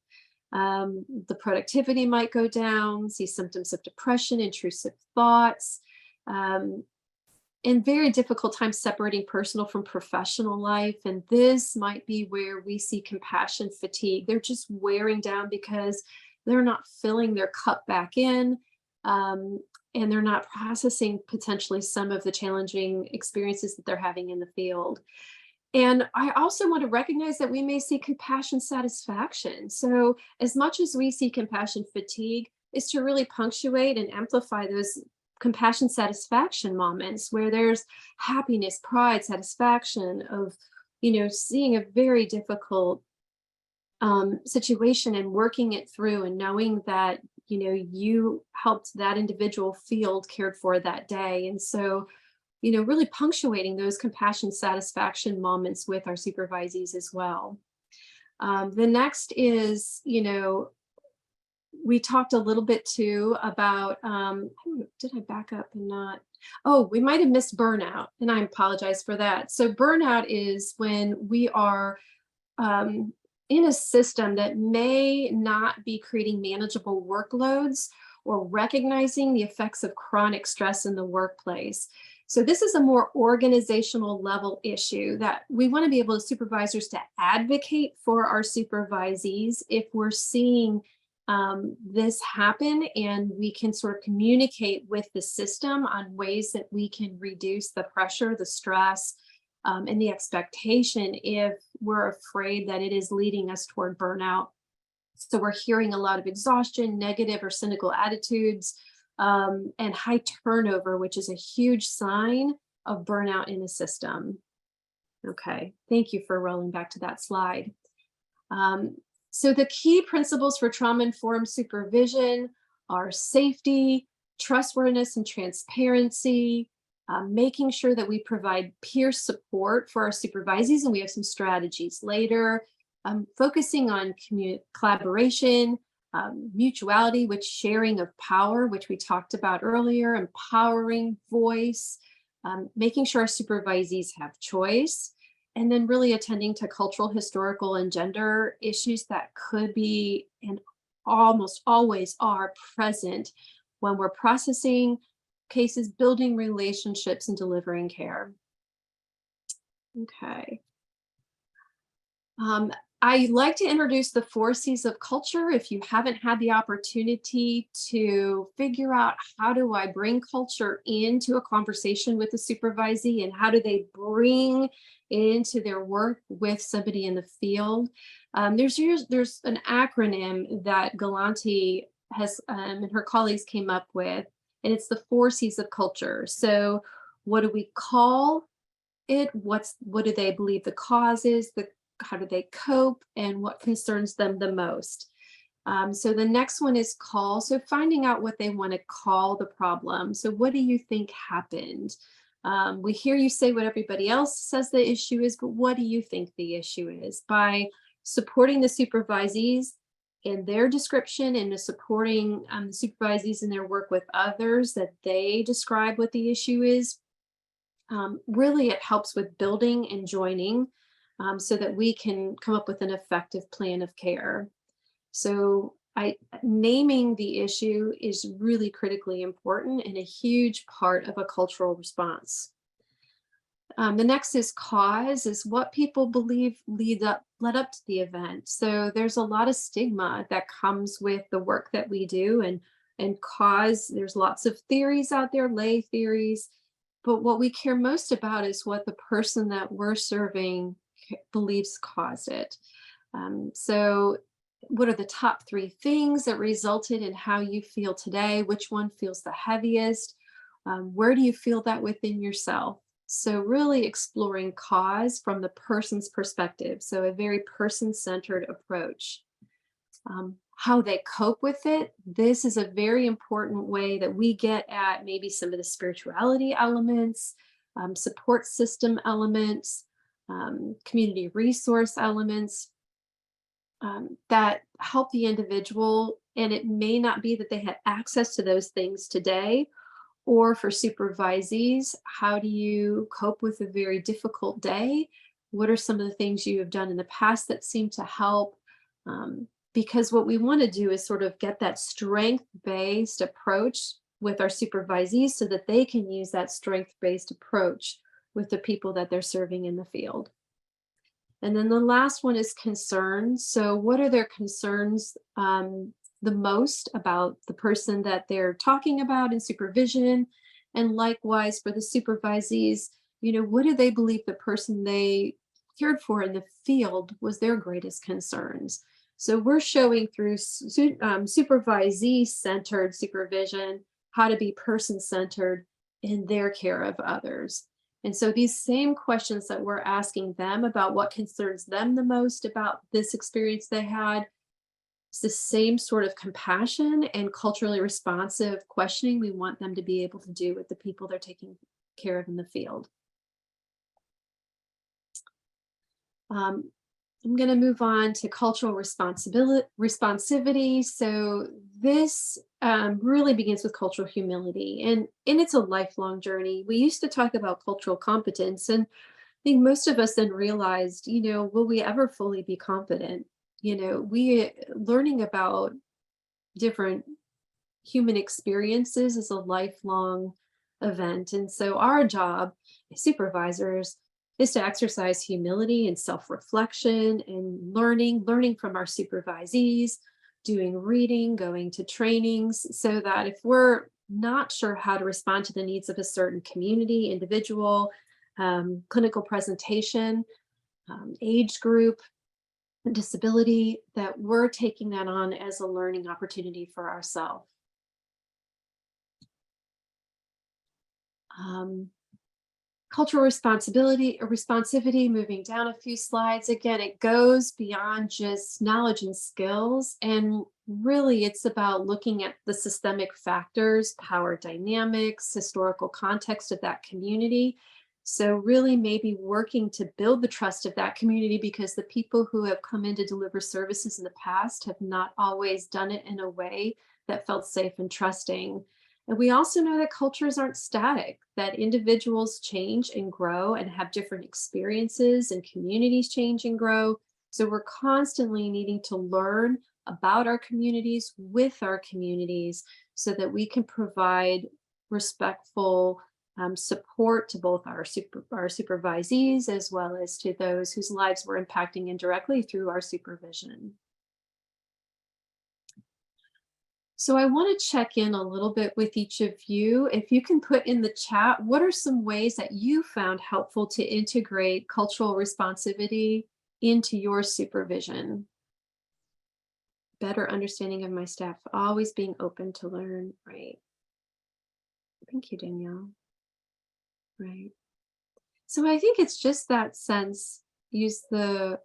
The productivity might go down, see symptoms of depression, intrusive thoughts, and very difficult time separating personal from professional life. And this might be where we see compassion fatigue. They're just wearing down because they're not filling their cup back in, and they're not processing potentially some of the challenging experiences that they're having in the field. And I also want to recognize that we may see compassion satisfaction. So as much as we see compassion fatigue, is to really punctuate and amplify those compassion satisfaction moments where there's happiness, pride, satisfaction of, seeing a very difficult situation and working it through and knowing that, you helped that individual feel cared for that day. And so, really punctuating those compassion satisfaction moments with our supervisees as well. The next is, we talked a little bit too about, did I back up and not? Oh, we might have missed burnout, and I apologize for that. So burnout is when we are in a system that may not be creating manageable workloads or recognizing the effects of chronic stress in the workplace. So this is a more organizational level issue that we want to be able to supervisors to advocate for our supervisees if we're seeing this happen, and we can sort of communicate with the system on ways that we can reduce the pressure, the stress, and the expectation if we're afraid that it is leading us toward burnout. So we're hearing a lot of exhaustion, negative or cynical attitudes, and high turnover, which is a huge sign of burnout in the system. Okay, thank you for rolling back to that slide. So the key principles for trauma-informed supervision our safety, trustworthiness and transparency, making sure that we provide peer support for our supervisees, and we have some strategies later, focusing on collaboration, mutuality, with sharing of power, which we talked about earlier, empowering voice, making sure our supervisees have choice, and then really attending to cultural, historical, and gender issues that could be and almost always are present when we're processing cases, building relationships, and delivering care. Okay. I like to introduce the 4 C's of culture. If you haven't had the opportunity to figure out how do I bring culture into a conversation with a supervisee and how do they bring into their work with somebody in the field, there's an acronym that Galanti has and her colleagues came up with, and it's the 4 C's of culture. So what do we call it? What do they believe the cause is? How do they cope, and what concerns them the most? So the next one is call. So finding out what they want to call the problem. So what do you think happened? We hear you say what everybody else says the issue is, but what do you think the issue is? By supporting the supervisees in their description and supporting the supervisees in their work with others, that they describe what the issue is, really it helps with building and joining, so that we can come up with an effective plan of care. So naming the issue is really critically important and a huge part of a cultural response. The next is cause, is what people believe led up to the event. So there's a lot of stigma that comes with the work that we do, and cause, there's lots of theories out there, lay theories, but what we care most about is what the person that we're serving believes caused it. So what are the top 3 things that resulted in how you feel today? Which one feels the heaviest? Where do you feel that within yourself? So really exploring cause from the person's perspective. So a very person-centered approach. How they cope with it. This is a very important way that we get at maybe some of the spirituality elements, support system elements, community resource elements that help the individual. And it may not be that they had access to those things today, or for supervisees, how do you cope with a very difficult day? What are some of the things you have done in the past that seem to help? Because what we want to do is sort of get that strength-based approach with our supervisees so that they can use that strength-based approach with the people that they're serving in the field. And then the last one is concerns. So what are their concerns the most about the person that they're talking about in supervision? And likewise for the supervisees, what do they believe the person they cared for in the field was their greatest concerns? So we're showing through supervisee-centered supervision how to be person-centered in their care of others. And so these same questions that we're asking them about what concerns them the most about this experience they had, it's the same sort of compassion and culturally responsive questioning we want them to be able to do with the people they're taking care of in the field. I'm going to move on to cultural responsivity. So this really begins with cultural humility, and it's a lifelong journey. We used to talk about cultural competence, and I think most of us then realized, will we ever fully be competent? We learning about different human experiences is a lifelong event. And so our job as supervisors is to exercise humility and self-reflection and learning from our supervisees, doing reading, going to trainings, so that if we're not sure how to respond to the needs of a certain community, individual, clinical presentation, age group, disability, that we're taking that on as a learning opportunity for ourselves. Cultural responsivity, moving down a few slides. Again, it goes beyond just knowledge and skills. And really it's about looking at the systemic factors, power dynamics, historical context of that community. So really maybe working to build the trust of that community, because the people who have come in to deliver services in the past have not always done it in a way that felt safe and trusting. And we also know that cultures aren't static, that individuals change and grow and have different experiences, and communities change and grow. So we're constantly needing to learn about our communities with our communities so that we can provide respectful support to both our supervisees as well as to those whose lives we're impacting indirectly through our supervision. So I want to check in a little bit with each of you. If you can put in the chat, what are some ways that you found helpful to integrate cultural responsivity into your supervision? Better understanding of my staff, always being open to learn, right? Thank you, Danielle. Right. So I think it's just that sense, use the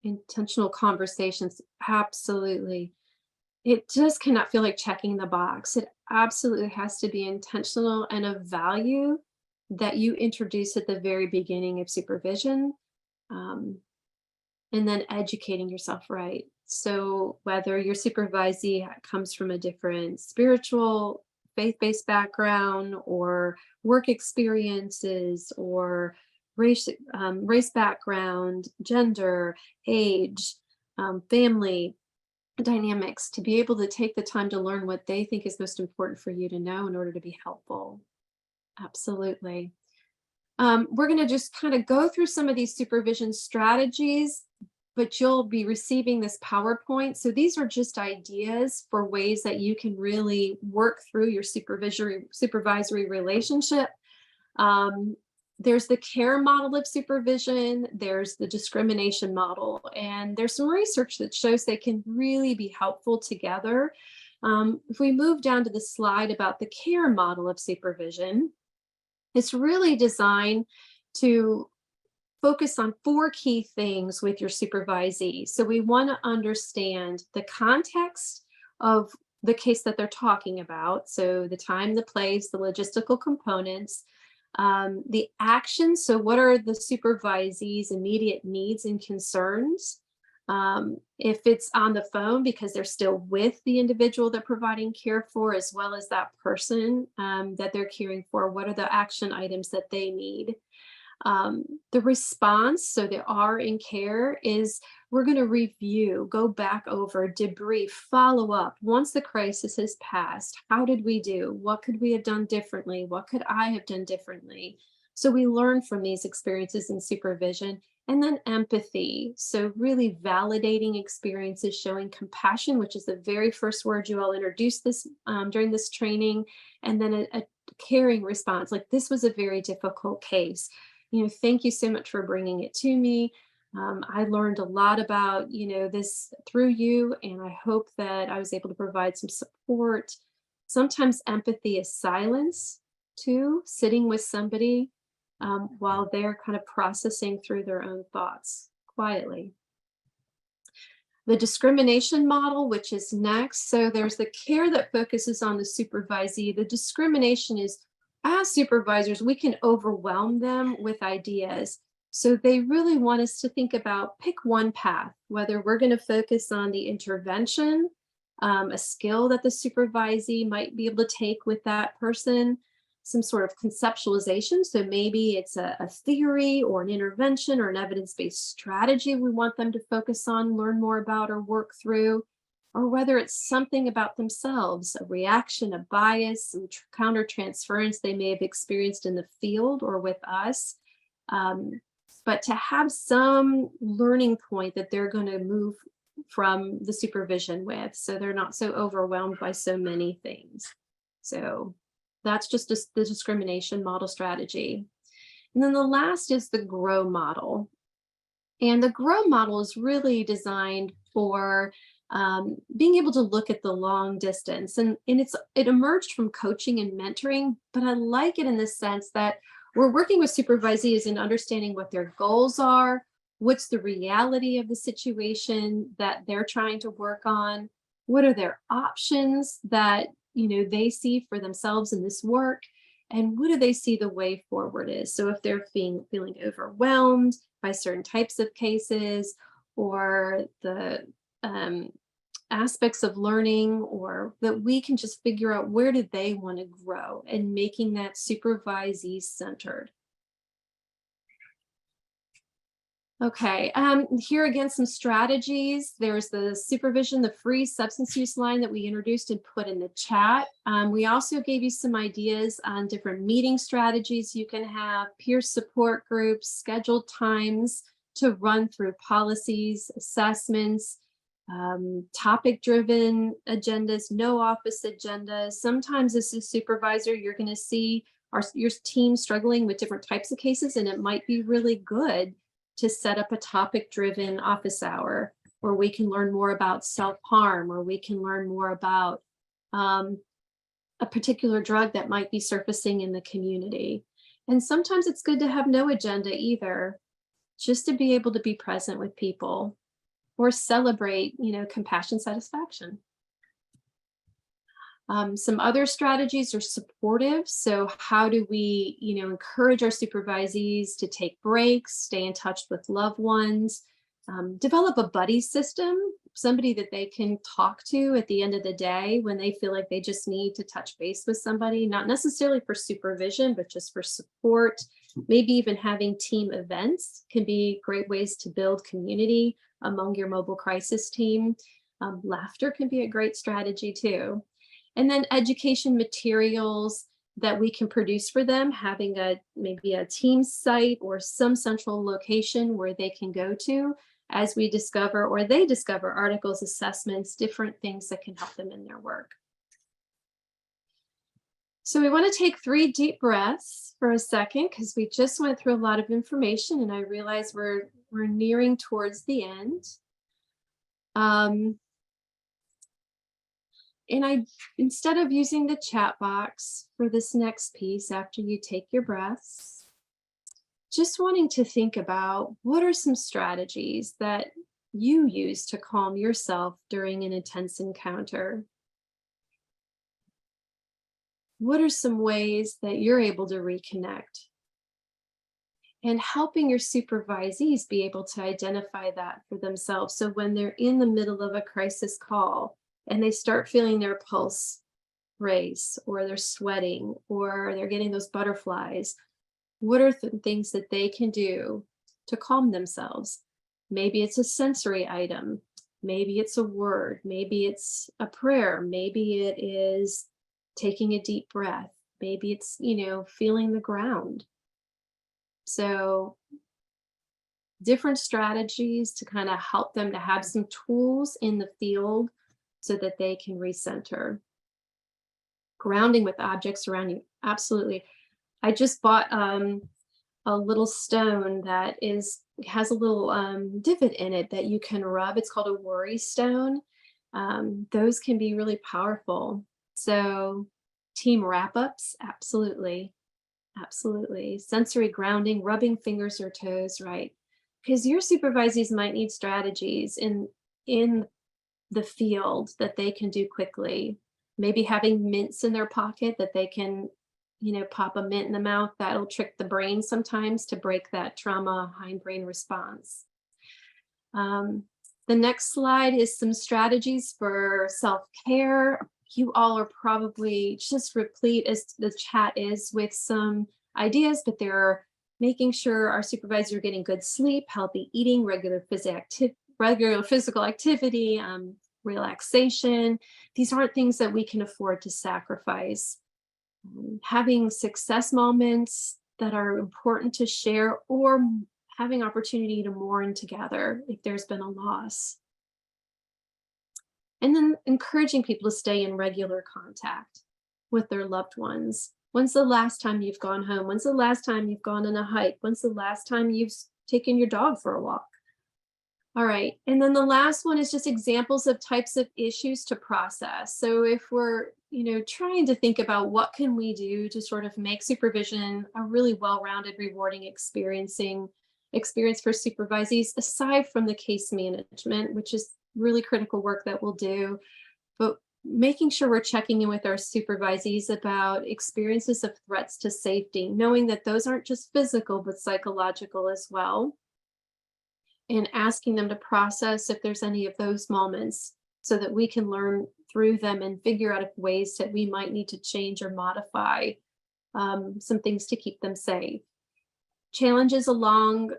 intentional conversations. Absolutely. It just cannot feel like checking the box. It absolutely has to be intentional and of value that you introduce at the very beginning of supervision, and then educating yourself, right? So whether your supervisee comes from a different spiritual, faith-based background, or work experiences, or race background, gender, age, family dynamics, to be able to take the time to learn what they think is most important for you to know in order to be helpful. Absolutely. We're going to just kind of go through some of these supervision strategies, but you'll be receiving this PowerPoint. So these are just ideas for ways that you can really work through your supervisory relationship. There's the care model of supervision, there's the discrimination model, and there's some research that shows they can really be helpful together. If we move down to the slide about the care model of supervision, it's really designed to focus on 4 key things with your supervisee. So we want to understand the context of the case that they're talking about. So the time, the place, the logistical components, the action. So what are the supervisee's immediate needs and concerns? If it's on the phone, because they're still with the individual they're providing care for, as well as that person that they're caring for, what are the action items that they need? The response, so they are in care, is we're going to review, go back over, debrief, follow up. Once the crisis has passed, how did we do? What could we have done differently? What could I have done differently? So we learn from these experiences in supervision. And then empathy, so really validating experiences, showing compassion, which is the very first word you all introduced this during this training, and then a caring response, like this was a very difficult case. Thank you so much for bringing it to me. I learned a lot about, this through you, and I hope that I was able to provide some support. Sometimes empathy is silence too, sitting with somebody while they're kind of processing through their own thoughts quietly. The discrimination model, which is next. So there's the care that focuses on the supervisee. The discrimination is, as supervisors, we can overwhelm them with ideas. So they really want us to think about, pick one path, whether we're going to focus on the intervention, a skill that the supervisee might be able to take with that person, some sort of conceptualization. So maybe it's a theory or an intervention or an evidence-based strategy we want them to focus on, learn more about, or work through. Or whether it's something about themselves, a reaction, a bias, some counter-transference they may have experienced in the field or with us. But to have some learning point that they're going to move from the supervision with, so they're not so overwhelmed by so many things. So that's just the discrimination model strategy. And then the last is the GROW model. And the GROW model is really designed for being able to look at the long distance, and it emerged from coaching and mentoring, but I like it in the sense that we're working with supervisees and understanding what their goals are, what's the reality of the situation that they're trying to work on, What are their options that, they see for themselves in this work? And what do they see the way forward is? So if they're feeling overwhelmed by certain types of cases, or the aspects of learning, or that we can just figure out where do they want to grow, and making that supervisee centered. Okay, here again, some strategies. There's the supervision, the free substance use line that we introduced and put in the chat. We also gave you some ideas on different meeting strategies you can have, peer support groups, scheduled times to run through policies, assessments, topic-driven agendas, no office agendas. Sometimes as a supervisor, you're going to see your team struggling with different types of cases, and it might be really good to set up a topic-driven office hour where we can learn more about self-harm, or we can learn more about a particular drug that might be surfacing in the community. And sometimes it's good to have no agenda either, just to be able to be present with people or celebrate, compassion, satisfaction. Some other strategies are supportive. So how do we, encourage our supervisees to take breaks, stay in touch with loved ones, develop a buddy system, somebody that they can talk to at the end of the day when they feel like they just need to touch base with somebody, not necessarily for supervision, but just for support. Maybe even having team events can be great ways to build community among your mobile crisis team. Laughter can be a great strategy too. And then education materials that we can produce for them, having maybe a team site or some central location where they can go to as we discover, or they discover, articles, assessments, different things that can help them in their work. So we want to take 3 deep breaths for a second, because we just went through a lot of information, and I realize we're nearing towards the end. And instead of using the chat box for this next piece after you take your breaths, just wanting to think about what are some strategies that you use to calm yourself during an intense encounter. What are some ways that you're able to reconnect? And helping your supervisees be able to identify that for themselves. So when they're in the middle of a crisis call and they start feeling their pulse race, or they're sweating, or they're getting those butterflies, what are things that they can do to calm themselves? Maybe it's a sensory item. Maybe it's a word. Maybe it's a prayer. Maybe it is taking a deep breath. Maybe it's, feeling the ground. So different strategies to kind of help them to have some tools in the field so that they can recenter. Grounding with objects around you. Absolutely. I just bought a little stone that has a little divot in it that you can rub. It's called a worry stone. Those can be really powerful. So team wrap-ups, absolutely. Absolutely. Sensory grounding, rubbing fingers or toes, right? Because your supervisees might need strategies in the field that they can do quickly. Maybe having mints in their pocket that they can, pop a mint in the mouth. That'll trick the brain sometimes to break that trauma hindbrain response. The next slide is some strategies for self-care. You all are probably just replete, as the chat is, with some ideas, but they're making sure our supervisors are getting good sleep, healthy eating, regular physical activity, relaxation. These aren't things that we can afford to sacrifice. Having success moments that are important to share, or having opportunity to mourn together if there's been a loss. And then encouraging people to stay in regular contact with their loved ones. When's the last time you've gone home? When's the last time you've gone on a hike? When's the last time you've taken your dog for a walk? All right. And then the last one is just examples of types of issues to process. So if we're, trying to think about what can we do to sort of make supervision a really well-rounded, rewarding experience for supervisees, aside from the case management, which is really critical work that we'll do. but making sure we're checking in with our supervisees about experiences of threats to safety, knowing that those aren't just physical, but psychological as well. And asking them to process if there's any of those moments so that we can learn through them and figure out if ways that we might need to change or modify some things to keep them safe. Challenges along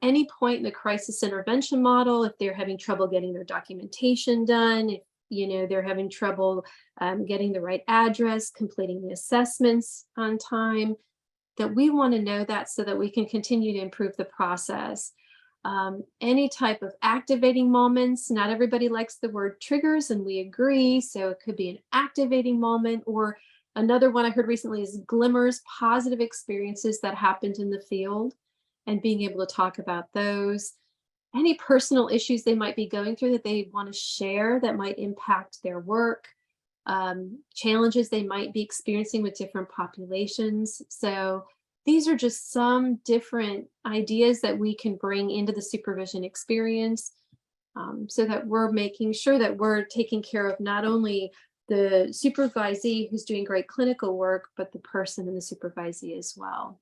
any point in the crisis intervention model, if they're having trouble getting their documentation done, if they're having trouble getting the right address, completing the assessments on time, that we want to know that so that we can continue to improve the process. Any type of activating moments, not everybody likes the word triggers, and we agree. So it could be an activating moment, or another one I heard recently is glimmers, positive experiences that happened in the field, and being able to talk about those. Any personal issues they might be going through that they want to share that might impact their work, challenges they might be experiencing with different populations. So these are just some different ideas that we can bring into the supervision experience, so that we're making sure that we're taking care of not only the supervisee who's doing great clinical work, but the person and the supervisee as well.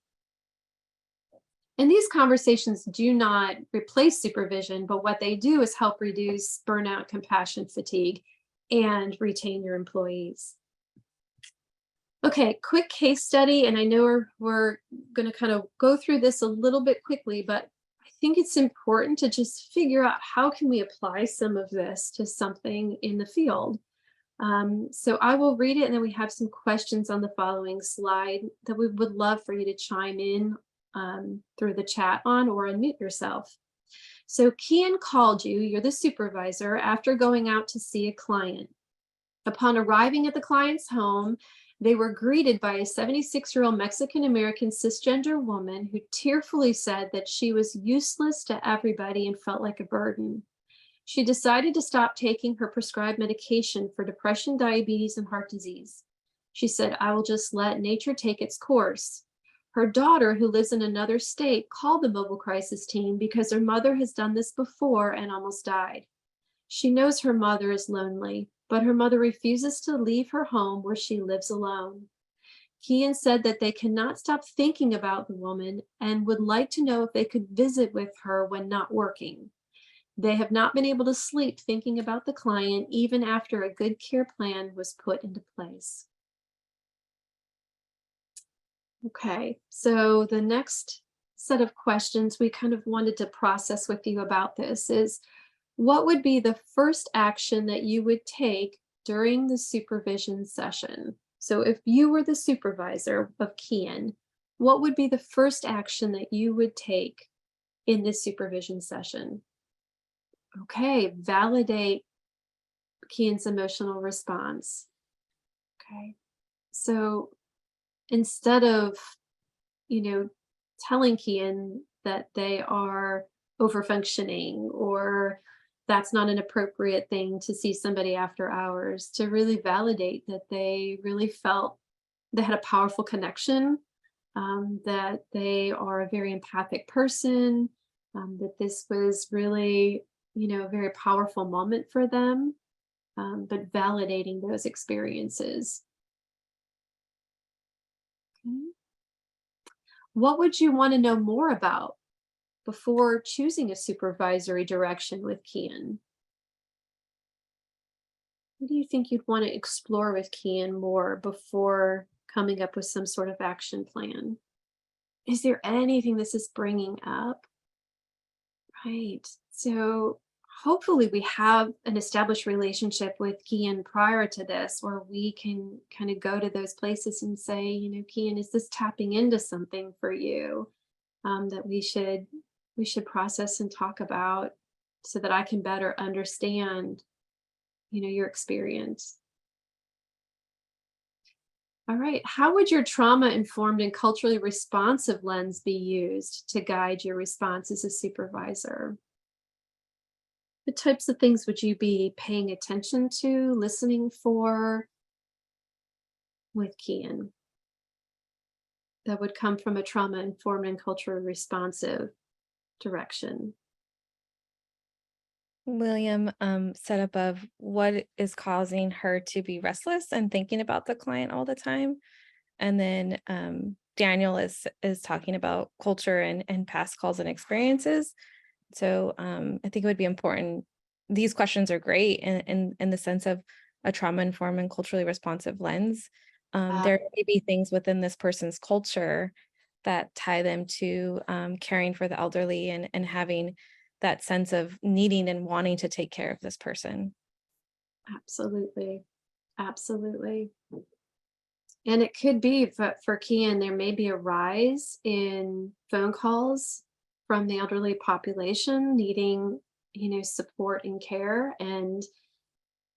And these conversations do not replace supervision, but what they do is help reduce burnout, compassion, fatigue, and retain your employees. Okay, quick case study, and I know we're going to kind of go through this a little bit quickly, but I think it's important to just figure out how can we apply some of this to something in the field. So I will read it, and then we have some questions on the following slide that we would love for you to chime in through the chat on, or unmute yourself. So Kian called you, you're the supervisor, after going out to see a client. Upon arriving at the client's home, they were greeted by a 76-year-old Mexican-American cisgender woman who tearfully said that she was useless to everybody and felt like a burden. She decided to stop taking her prescribed medication for depression, diabetes, and heart disease. She said, "I will just let nature take its course." Her daughter, who lives in another state, called the mobile crisis team because her mother has done this before and almost died. She knows her mother is lonely, but her mother refuses to leave her home where she lives alone. Kian said that they cannot stop thinking about the woman and would like to know if they could visit with her when not working. They have not been able to sleep thinking about the client, even after a good care plan was put into place. Okay, so the next set of questions we kind of wanted to process with you about this is, what would be the first action that you would take during the supervision session? So if you were the supervisor of Kian, what would be the first action that you would take in this supervision session? Okay, validate Kian's emotional response. Okay, so instead of, telling Kian that they are overfunctioning or that's not an appropriate thing to see somebody after hours, to really validate that they really felt they had a powerful connection, that they are a very empathic person, that this was really, a very powerful moment for them, but validating those experiences. Okay. What would you want to know more about before choosing a supervisory direction with Kian? What do you think you'd want to explore with Kian more before coming up with some sort of action plan? Is there anything this is bringing up? Right. So hopefully we have an established relationship with Kian prior to this, where we can kind of go to those places and say, Kian, is this tapping into something for you that we should process and talk about, so that I can better understand, your experience. All right. How would your trauma-informed and culturally responsive lens be used to guide your response as a supervisor? What types of things would you be paying attention to, listening for with Kian that would come from a trauma-informed and culturally responsive direction? William said above what is causing her to be restless and thinking about the client all the time. And then Daniel is talking about culture and past calls and experiences. So I think it would be important. These questions are great in the sense of a trauma-informed and culturally responsive lens. There may be things within this person's culture that tie them to caring for the elderly and having that sense of needing and wanting to take care of this person. Absolutely. Absolutely. And it could be for Kian, there may be a rise in phone calls from the elderly population needing, support and care. And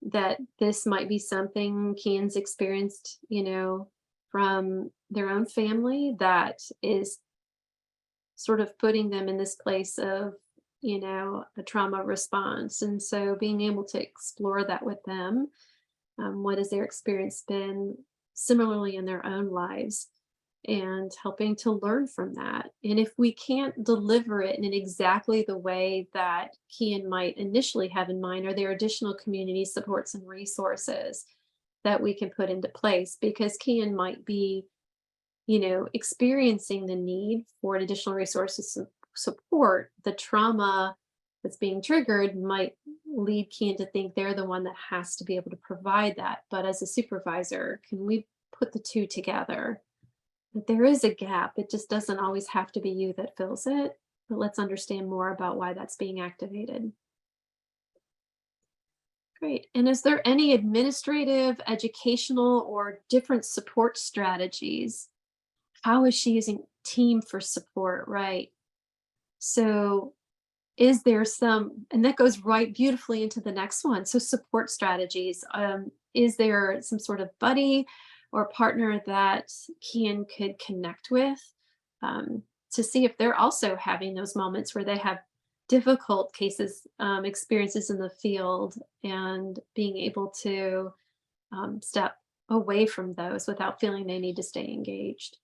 that this might be something Kian's experienced, from their own family that is sort of putting them in this place of, a trauma response. And so being able to explore that with them, what has their experience been similarly in their own lives, and helping to learn from that. And if we can't deliver it in exactly the way that Kian might initially have in mind, are there additional community supports and resources that we can put into place? Because Kian might be, experiencing the need for additional resources support. The trauma that's being triggered might lead Kian to think they're the one that has to be able to provide that. But as a supervisor, can we put the two together? That there is a gap. It just doesn't always have to be you that fills it. But let's understand more about why that's being activated. Great. And is there any administrative, educational, or different support strategies? How is she using team for support? Right. So is there some, and that goes right beautifully into the next one. So support strategies. Is there some sort of buddy or partner that Kian could connect with to see if they're also having those moments where they have difficult cases, experiences in the field, and being able to step away from those without feeling they need to stay engaged,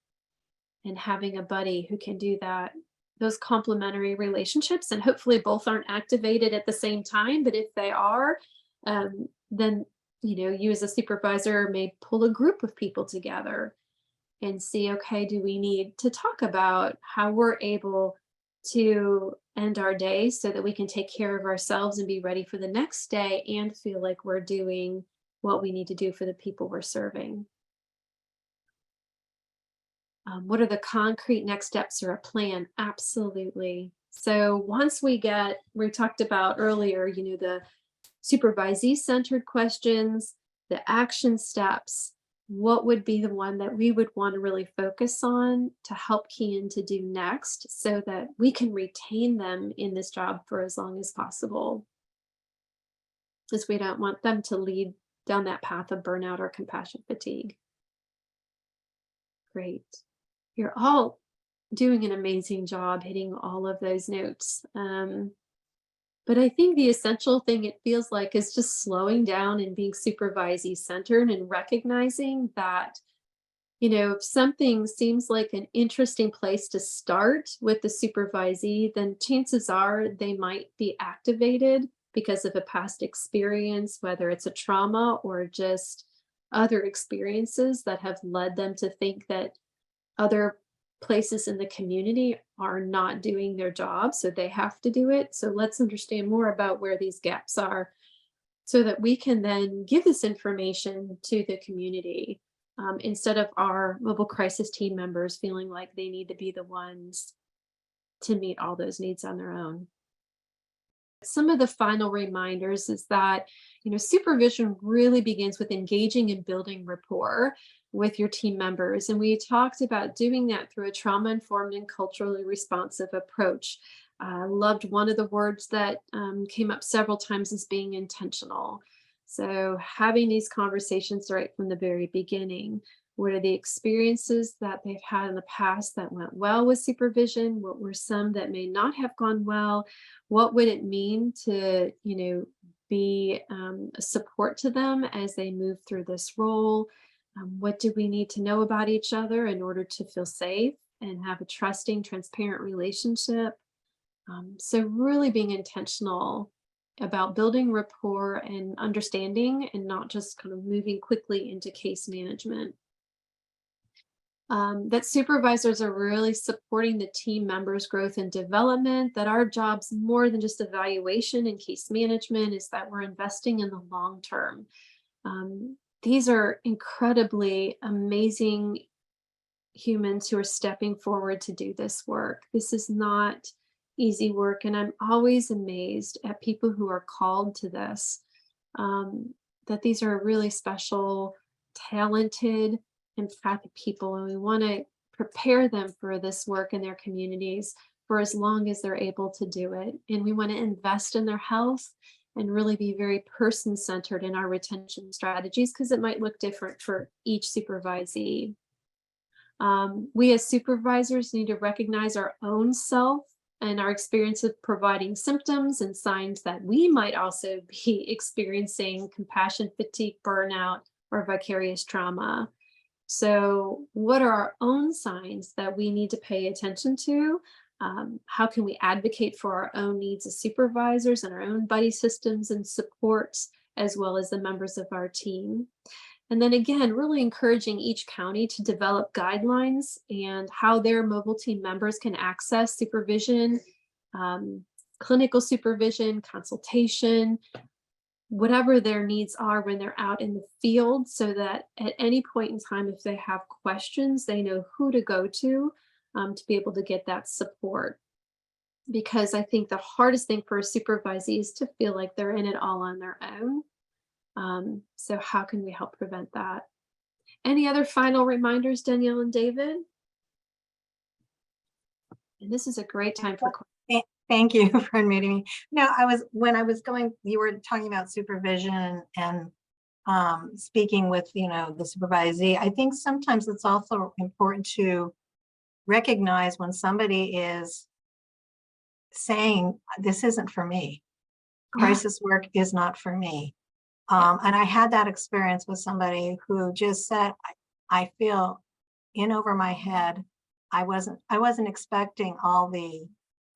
and having a buddy who can do that, those complementary relationships. And hopefully both aren't activated at the same time, but if they are, then you as a supervisor may pull a group of people together and see, okay, do we need to talk about how we're able to end our day so that we can take care of ourselves and be ready for the next day and feel like we're doing what we need to do for the people we're serving. What are the concrete next steps or a plan? Absolutely. So once we talked about earlier, the supervisee centered questions, the action steps, what would be the one that we would want to really focus on to help Kian to do next so that we can retain them in this job for as long as possible? Because we don't want them to lead down that path of burnout or compassion fatigue. Great. You're all doing an amazing job hitting all of those notes. But I think the essential thing it feels like is just slowing down and being supervisee centered and recognizing that, if something seems like an interesting place to start with the supervisee, then chances are they might be activated because of a past experience, whether it's a trauma or just other experiences that have led them to think that other places in the community are not doing their job, so they have to do it. So let's understand more about where these gaps are so that we can then give this information to the community, instead of our mobile crisis team members feeling like they need to be the ones to meet all those needs on their own. Some of the final reminders is that, supervision really begins with engaging and building rapport with your team members. And we talked about doing that through a trauma-informed and culturally responsive approach. I loved one of the words that came up several times as being intentional. So having these conversations right from the very beginning. What are the experiences that they've had in the past that went well with supervision? What were some that may not have gone well? What would it mean to, be a support to them as they move through this role? What do we need to know about each other in order to feel safe and have a trusting, transparent relationship? So really being intentional about building rapport and understanding and not just kind of moving quickly into case management. That supervisors are really supporting the team members' growth and development, that our job's more than just evaluation and case management, is that we're investing in the long term. These are incredibly amazing humans who are stepping forward to do this work. This is not easy work, and I'm always amazed at people who are called to this, that these are really special, talented, empathic people, and we want to prepare them for this work in their communities for as long as they're able to do it. And we want to invest in their health and really be very person-centered in our retention strategies, because it might look different for each supervisee. We as supervisors need to recognize our own self and our experience of providing symptoms and signs that we might also be experiencing compassion fatigue, burnout, or vicarious trauma. So what are our own signs that we need to pay attention to? How can we advocate for our own needs as supervisors and our own buddy systems and supports, as well as the members of our team? And then again, really encouraging each county to develop guidelines and how their mobile team members can access supervision, clinical supervision, consultation, whatever their needs are when they're out in the field, so that at any point in time, if they have questions, they know who to go to be able to get that support. Because I think the hardest thing for a supervisee is to feel like they're in it all on their own. So how can we help prevent that? Any other final reminders, Danielle and David? And this is a great time for questions. Thank you for unmuting me. No, when I was going, you were talking about supervision and speaking with, the supervisee. I think sometimes it's also important to recognize when somebody is saying, this isn't for me. Crisis work is not for me. And I had that experience with somebody who just said, I feel in over my head. I wasn't expecting all the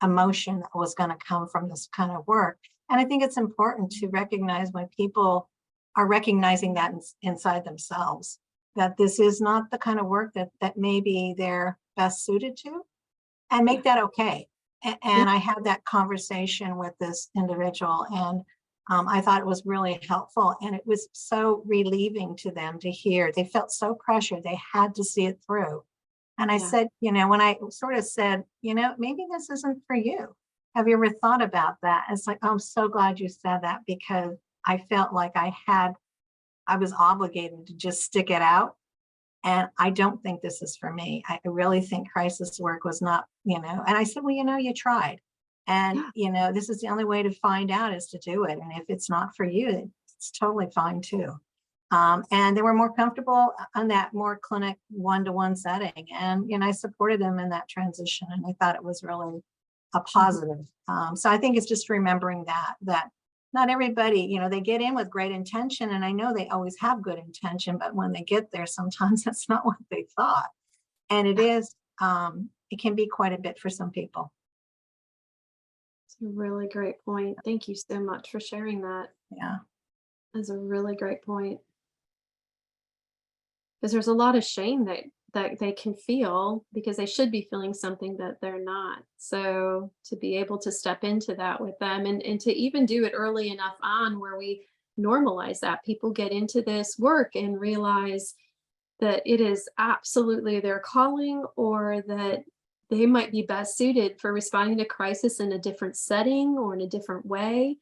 emotion that was going to come from this kind of work. And I think it's important to recognize when people are recognizing that inside themselves, that this is not the kind of work that maybe they're best suited to, and make that okay. And I had that conversation with this individual, and I thought it was really helpful, and it was so relieving to them to hear. They felt so pressured, they had to see it through. And I said, when I sort of said, maybe this isn't for you. Have you ever thought about that? It's like, oh, I'm so glad you said that, because I felt like I was obligated to just stick it out. And I don't think this is for me. I really think crisis work was not, and I said, well, you tried. And, this is the only way to find out is to do it. And if it's not for you, it's totally fine too. And they were more comfortable on that more clinic one-to-one setting. And, I supported them in that transition, and I thought it was really a positive. So I think it's just remembering that not everybody, they get in with great intention, and I know they always have good intention, but when they get there, sometimes that's not what they thought. And it can be quite a bit for some people. It's a really great point. Thank you so much for sharing that. Yeah. That's a really great point. Because there's a lot of shame that they can feel, because they should be feeling something that they're not. So to be able to step into that with them, and to even do it early enough on where we normalize that, people get into this work and realize that it is absolutely their calling, or that they might be best suited for responding to crisis in a different setting or in a different way.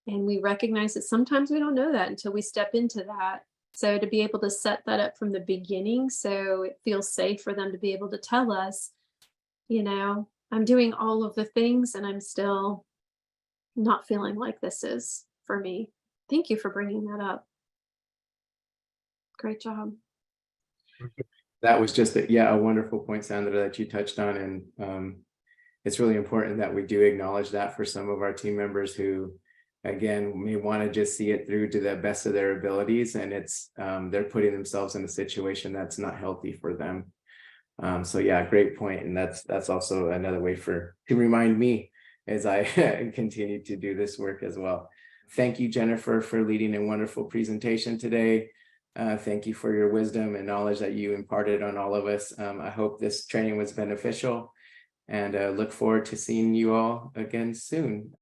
And we recognize that sometimes we don't know that until we step into that. So to be able to set that up from the beginning, so it feels safe for them to be able to tell us, I'm doing all of the things and I'm still not feeling like this is for me. Thank you for bringing that up. Great job. That was just a wonderful point, Sandra, that you touched on. And it's really important that we do acknowledge that for some of our team members who, again, may want to just see it through to the best of their abilities, and it's they're putting themselves in a situation that's not healthy for them. So great point. And that's also another way to remind me as I continue to do this work as well. Thank you, Jennifer, for leading a wonderful presentation today. Thank you for your wisdom and knowledge that you imparted on all of us. I hope this training was beneficial and look forward to seeing you all again soon.